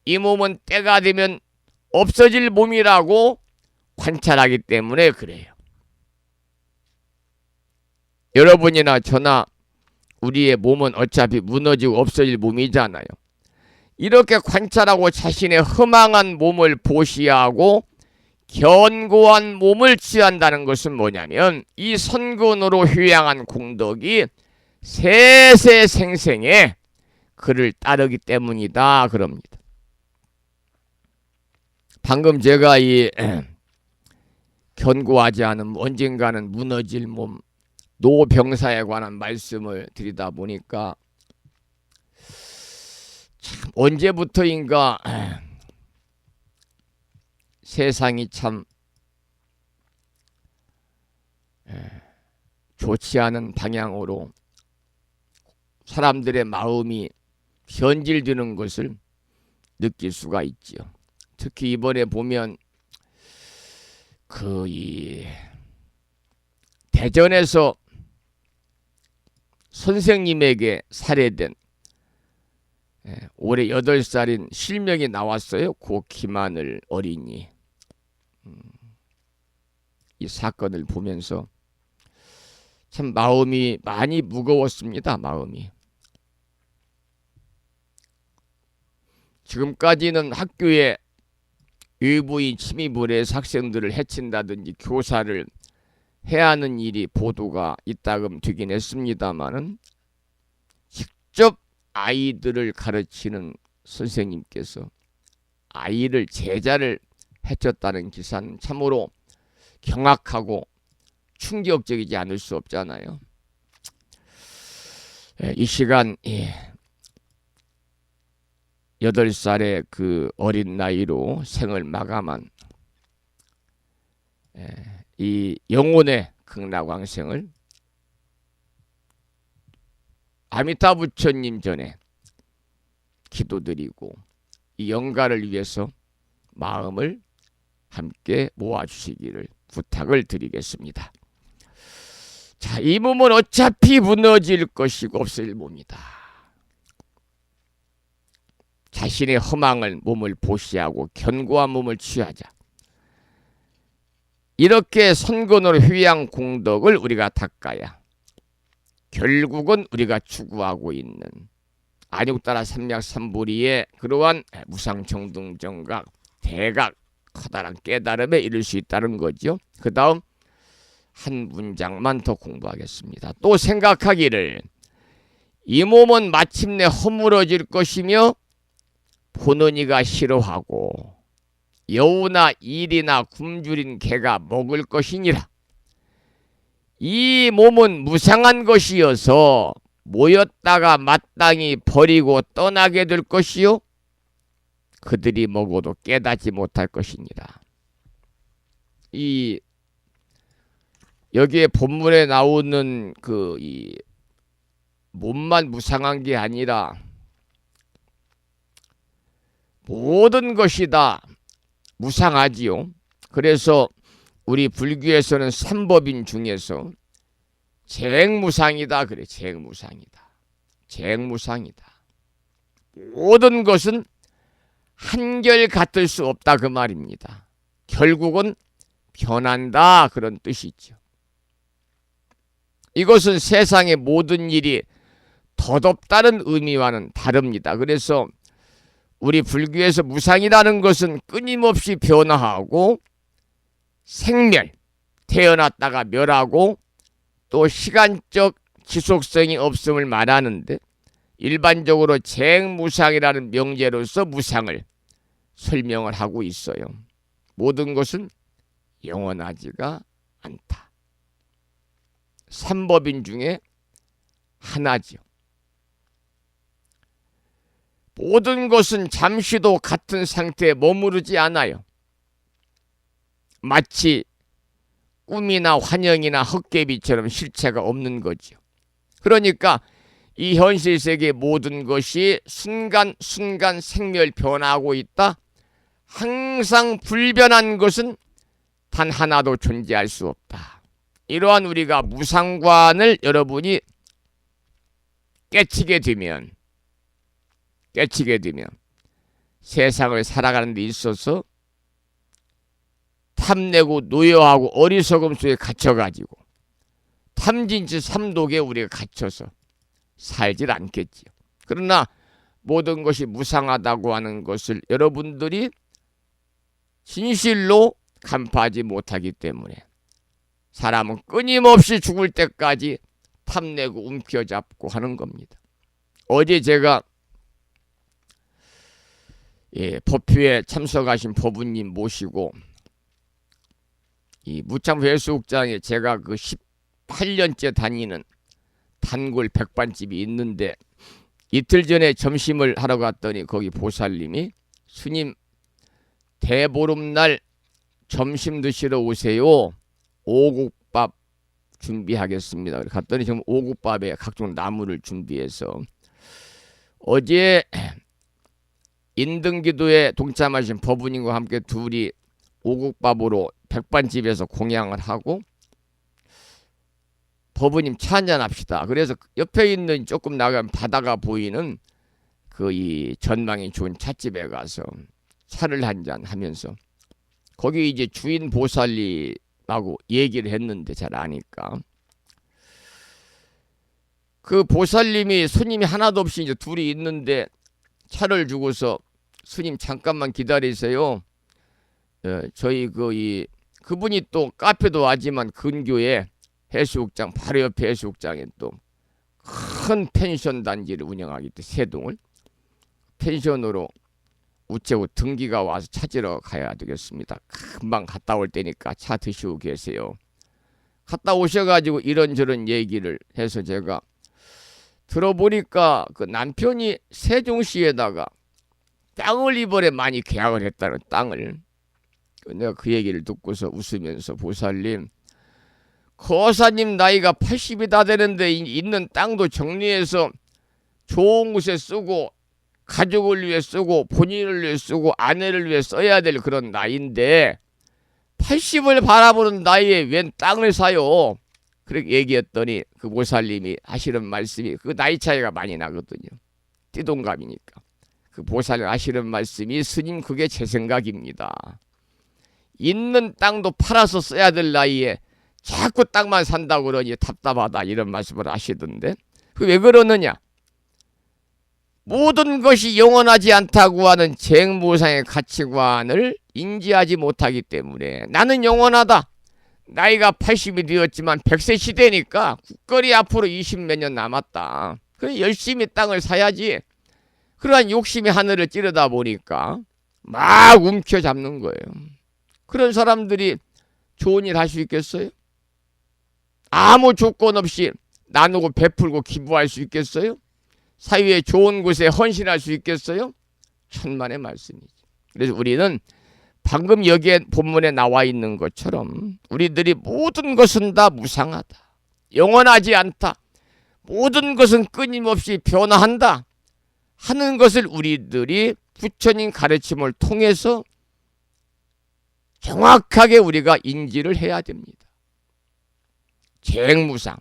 이 몸은 때가 되면 없어질 몸이라고 관찰하기 때문에 그래요. 여러분이나 저나 우리의 몸은 어차피 무너지고 없어질 몸이잖아요. 이렇게 관찰하고 자신의 허망한 몸을 보시하고 견고한 몸을 취한다는 것은 뭐냐면 이 선근으로 휴양한 공덕이 세세생생에 그를 따르기 때문이다 그럽니다. 방금 제가 이 견고하지 않은 언젠가는 무너질 몸, 노병사에 관한 말씀을 드리다 보니까 참 언제부터인가 세상이 참 좋지 않은 방향으로 사람들의 마음이 변질되는 것을 느낄 수가 있지요. 특히 이번에 보면 이 대전에서 선생님에게 살해된 올해 8살인 실명이 나왔어요. 고 김하늘 어린이. 이 사건을 보면서 참 마음이 많이 무거웠습니다. 마음이. 지금까지는 학교에 외부인 침입을 해서 학생들을 해친다든지 교사를 해야 하는 일이 보도가 이따금 되긴 했습니다마는 직접 아이들을 가르치는 선생님께서 아이를 제자를 해쳤다는 기사는 참으로 경악하고 충격적이지 않을 수 없잖아요. 이 시간 8살의 그 어린 나이로 생을 마감한 이 영혼의 극락왕생을 아미타 부처님 전에 기도드리고 이 영가를 위해서 마음을 함께 모아주시기를 부탁을 드리겠습니다. 자, 이 몸은 어차피 무너질 것이고 없을 몸이다. 자신의 허망을 몸을 보시하고 견고한 몸을 취하자. 이렇게 선건으로 휴양 공덕을 우리가 닦아야 결국은 우리가 추구하고 있는 안육따라 삼맥삼보리의 그러한 무상정등정각 대각 커다란 깨달음에 이를 수 있다는 거죠. 그 다음 한 문장만 더 공부하겠습니다. 또 생각하기를 이 몸은 마침내 허물어질 것이며 보는 이가 싫어하고 여우나 일이나 굶주린 개가 먹을 것이니라. 이 몸은 무상한 것이어서 모였다가 마땅히 버리고 떠나게 될 것이요 그들이 먹어도 깨닫지 못할 것이니라. 이 여기에 본문에 나오는 이 몸만 무상한 게 아니라 모든 것이 다 무상하지요. 그래서 우리 불교에서는 삼법인 중에서 재행무상이다 그래. 재행무상이다. 재행무상이다. 모든 것은 한결 같을 수 없다 그 말입니다. 결국은 변한다 그런 뜻이죠. 이것은 세상의 모든 일이 덧없다는 의미와는 다릅니다. 그래서 우리 불교에서 무상이라는 것은 끊임없이 변화하고 생멸, 태어났다가 멸하고 또 시간적 지속성이 없음을 말하는데 일반적으로 재행무상이라는 명제로서 무상을 설명을 하고 있어요. 모든 것은 영원하지가 않다. 삼법인 중에 하나지요. 모든 것은 잠시도 같은 상태에 머무르지 않아요. 마치 꿈이나 환영이나 헛개비처럼 실체가 없는 거죠. 그러니까 이 현실 세계 모든 것이 순간순간 생멸 변화하고 있다. 항상 불변한 것은 단 하나도 존재할 수 없다. 이러한 우리가 무상관을 여러분이 깨치게 되면 세상을 살아가는 데 있어서 탐내고 노여하고 어리석음 속에 갇혀가지고 탐진치 삼독에 우리가 갇혀서 살질 않겠지요. 그러나 모든 것이 무상하다고 하는 것을 여러분들이 진실로 간파하지 못하기 때문에 사람은 끊임없이 죽을 때까지 탐내고 움켜잡고 하는 겁니다. 어제 제가 법회에 참석하신 법우님 모시고 이 무창부 해수욕장에 제가 그 18년째 다니는 단골 백반집이 있는데 이틀 전에 점심을 하러 갔더니 거기 보살님이 스님 대보름날 점심 드시러 오세요. 오곡밥 준비하겠습니다. 갔더니 지금 오곡밥에 각종 나물을 준비해서 어제 인등기도에 동참하신 법우님과 함께 둘이 오곡밥으로 백반집에서 공양을 하고 법우님 차 한잔 합시다. 그래서 옆에 있는 조금 나가면 바다가 보이는 그 이 전망이 좋은 찻집에 가서 차를 한잔 하면서 거기 이제 주인 보살님하고 얘기를 했는데 잘 아니까 그 보살님이 스님이 하나도 없이 이제 둘이 있는데 차를 주고서 스님 잠깐만 기다리세요. 저희 그분이 또 카페도 하지만 근교에 해수욕장 바로 옆에 해수욕장에 또 큰 펜션 단지를 운영하기 때문에 세 동을 펜션으로 우체국 등기가 와서 찾으러 가야 되겠습니다. 금방 갔다 올 때니까 차 드시고 계세요. 갔다 오셔가지고 이런저런 얘기를 해서 제가 들어보니까 그 남편이 세종시에다가 땅을 이번에 많이 계약을 했다는 땅을. 내가 그 얘기를 듣고서 웃으면서 보살님 거사님 나이가 80이 다 되는데 있는 땅도 정리해서 좋은 곳에 쓰고 가족을 위해 쓰고 본인을 위해 쓰고 아내를 위해 써야 될 그런 나이인데 80을 바라보는 나이에 웬 땅을 사요. 그렇게 얘기했더니 그 보살님이 하시는 말씀이 그 나이 차이가 많이 나거든요. 띠동갑이니까. 그 보살님 하시는 말씀이 스님 그게 제 생각입니다. 있는 땅도 팔아서 써야 될 나이에 자꾸 땅만 산다고 그러니 답답하다 이런 말씀을 하시던데 그 왜 그러느냐. 모든 것이 영원하지 않다고 하는 재행무상의 가치관을 인지하지 못하기 때문에 나는 영원하다. 나이가 80이 되었지만 100세 시대니까 국거리 앞으로 20몇 년 남았다. 그래 열심히 땅을 사야지. 그러한 욕심이 하늘을 찌르다 보니까 막 움켜잡는 거예요. 그런 사람들이 좋은 일 할 수 있겠어요? 아무 조건 없이 나누고 베풀고 기부할 수 있겠어요? 사회에 좋은 곳에 헌신할 수 있겠어요? 천만의 말씀이죠. 그래서 우리는 방금 여기에 본문에 나와 있는 것처럼 우리들이 모든 것은 다 무상하다. 영원하지 않다. 모든 것은 끊임없이 변화한다. 하는 것을 우리들이 부처님 가르침을 통해서 정확하게 우리가 인지를 해야 됩니다. 재행무상.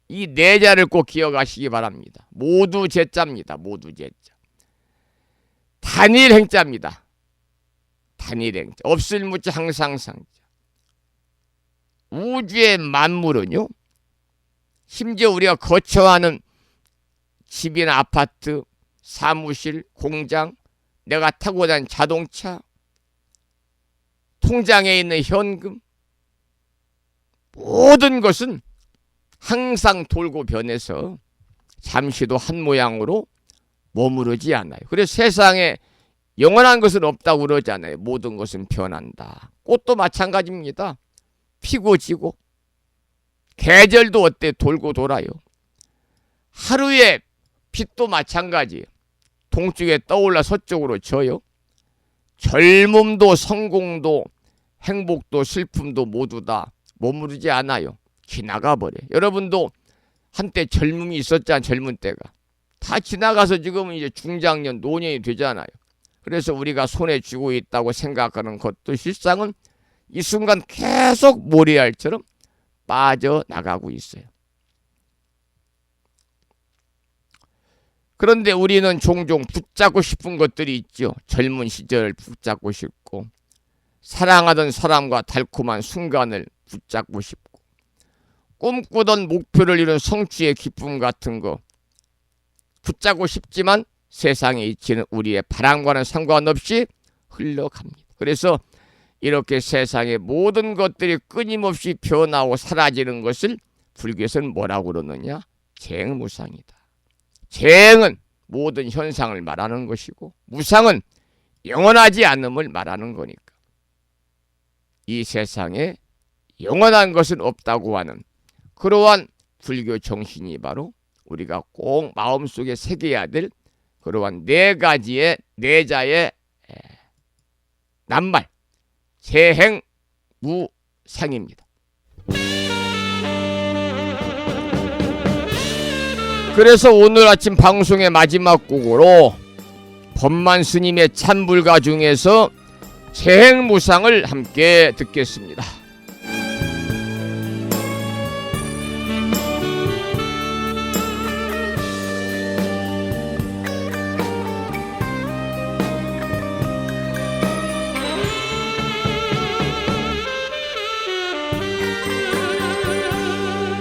이 네 자를 꼭 기억하시기 바랍니다. 모두 제자입니다. 모두 제자. 단일행자입니다. 단일행자. 없을 무자 항상 상자. 우주의 만물은요. 심지어 우리가 거처하는 집이나 아파트, 사무실, 공장, 내가 타고 다니는 자동차, 통장에 있는 현금, 모든 것은 항상 돌고 변해서 잠시도 한 모양으로 머무르지 않아요. 그래서 세상에 영원한 것은 없다고 그러잖아요. 모든 것은 변한다. 꽃도 마찬가지입니다. 피고 지고 계절도 어때 돌고 돌아요. 하루의 빛도 마찬가지. 동쪽에 떠올라 서쪽으로 져요. 젊음도 성공도 행복도 슬픔도 모두 다 머무르지 않아요. 지나가 버려요. 여러분도 한때 젊음이 있었잖아요. 젊은 때가. 다 지나가서 지금은 이제 중장년, 노년이 되잖아요. 그래서 우리가 손에 쥐고 있다고 생각하는 것도 실상은 이 순간 계속 모래알처럼 빠져나가고 있어요. 그런데 우리는 종종 붙잡고 싶은 것들이 있죠. 젊은 시절을 붙잡고 싶고 사랑하던 사람과 달콤한 순간을 붙잡고 싶고 꿈꾸던 목표를 이룬 성취의 기쁨 같은 거 붙잡고 싶지만 세상의 이치는 우리의 바람과는 상관없이 흘러갑니다. 그래서 이렇게 세상의 모든 것들이 끊임없이 변하고 사라지는 것을 불교에서는 뭐라고 그러느냐? 재행무상이다. 재행은 모든 현상을 말하는 것이고 무상은 영원하지 않음을 말하는 거니까. 이 세상에 영원한 것은 없다고 하는 그러한 불교 정신이 바로 우리가 꼭 마음속에 새겨야 될 그러한 네 가지의 네자의 낱말 재행무상입니다. 그래서 오늘 아침 방송의 마지막 곡으로 법만 스님의 참불가 중에서 재행무상을 함께 듣겠습니다.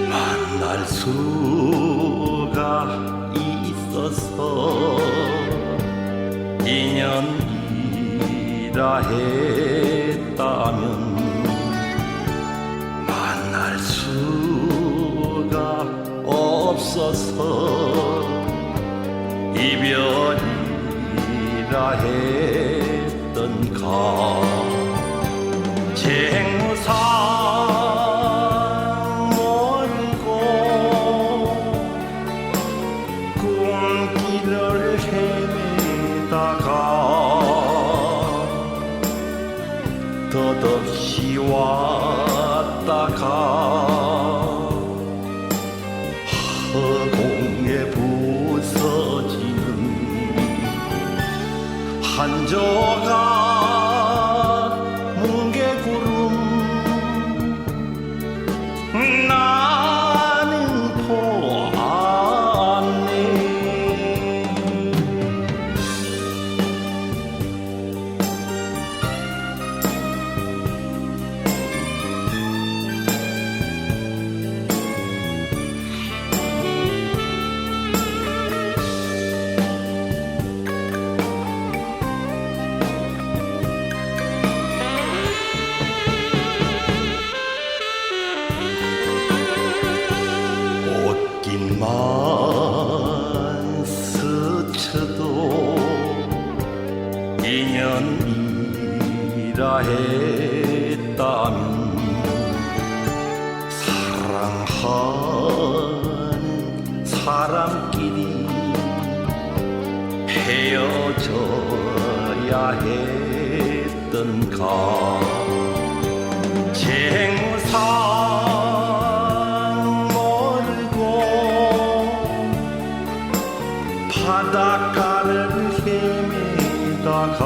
만날 수가 있어서 인연이라 했다면 만날 수가 없어서 이별이라 했던가 재행무상 덧없이 왔다가 허공에 부서지는 한 조각 뭉게구름 나는 보았네. 사랑이라 했다면 사랑하는 사람끼리 헤어져야 했던가. 쟁상 멀고 바닷가를 헤매다가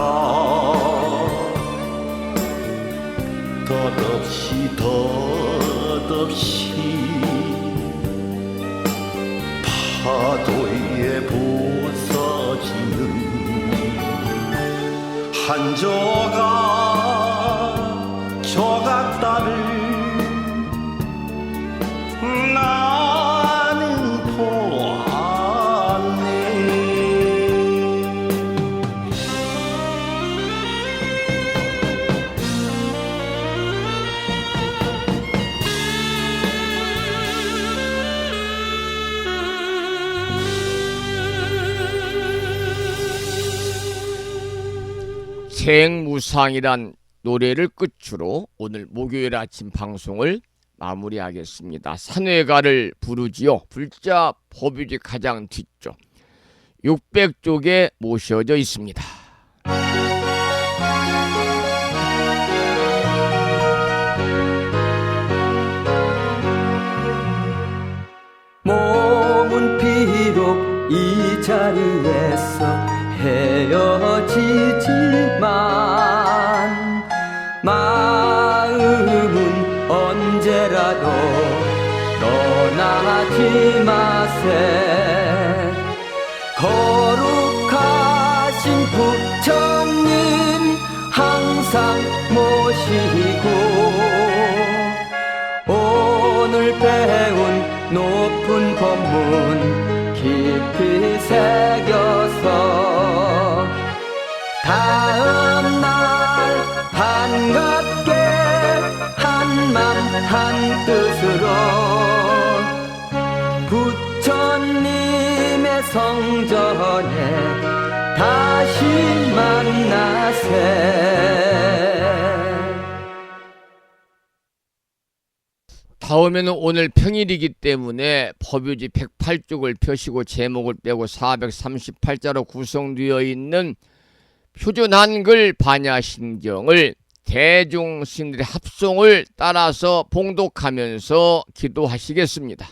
덧없이 파도에 부서지는 한 조각다를 나는 보았네. 생무상이란 노래를 끝으로 오늘 목요일 아침 방송을 마무리하겠습니다. 산회가를 부르지요. 불자 법유지 가장 뒤쪽 600쪽에 모셔져 있습니다. 몸은 비록 이 자리에서 헤어지지만 마음은 언제라도 떠나지 마세. 거룩하신 부처님 항상 모시고 오늘 배운 높은 법문 깊이 새겨서 다음날 반갑게 한맘 한뜻으로 부처님의 성전에 다시 만나세. 다음에는 오늘 평일이기 때문에 법유지 108쪽을 펴시고 제목을 빼고 438자로 구성되어 있는 표준 한글 반야신경을 대중 스님들의 합송을 따라서 봉독하면서 기도하시겠습니다.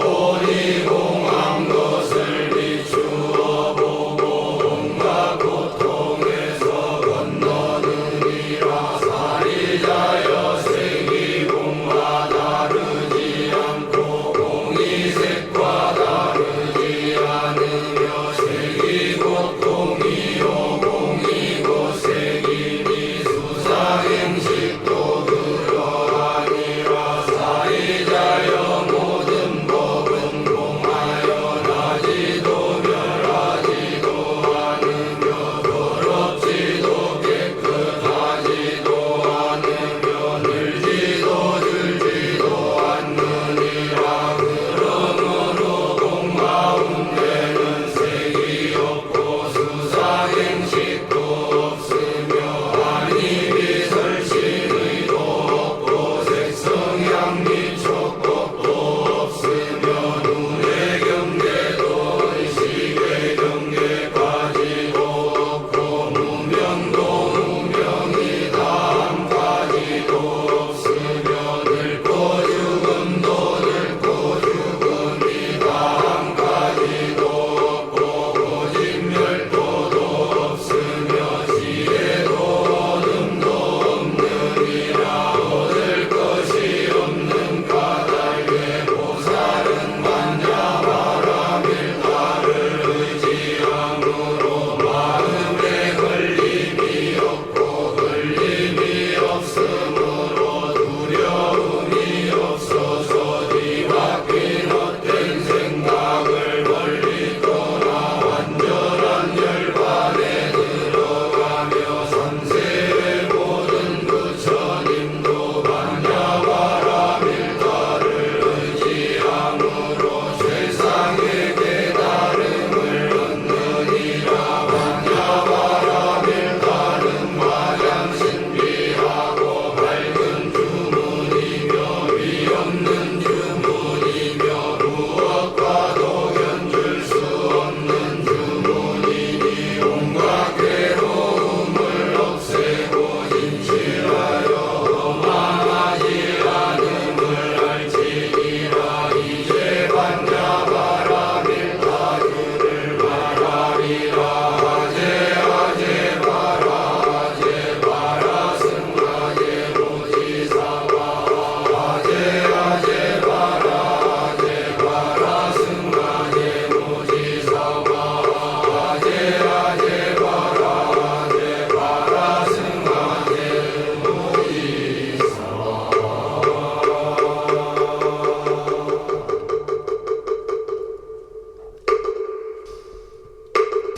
오니공하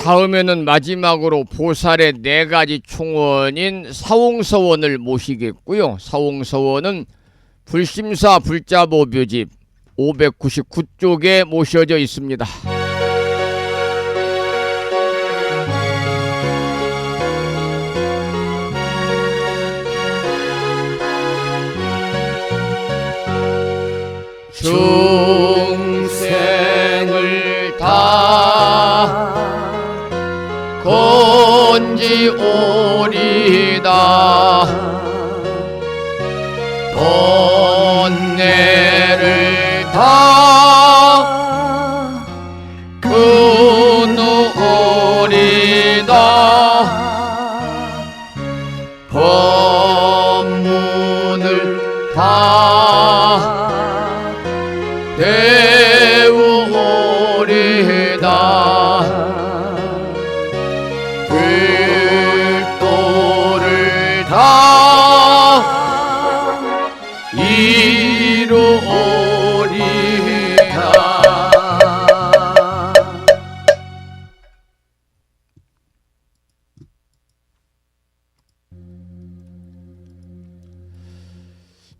다음에는 마지막으로 보살의 4가지 총원인 사홍서원을 모시겠고요. 사홍서원은 불심사 불자보묘집 599쪽에 모셔져 있습니다. 중생을 다 건지오리다 번뇌를 다 끊으오리다 법문을 다 배우오리다 불도를 다 이루오리다.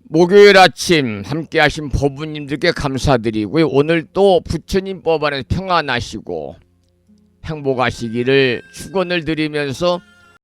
목요일 아침 함께하신 법부님들께 감사드리고요. 오늘 또 부처님 법 안에서 평안하시고 행복하시기를 축원을 드리면서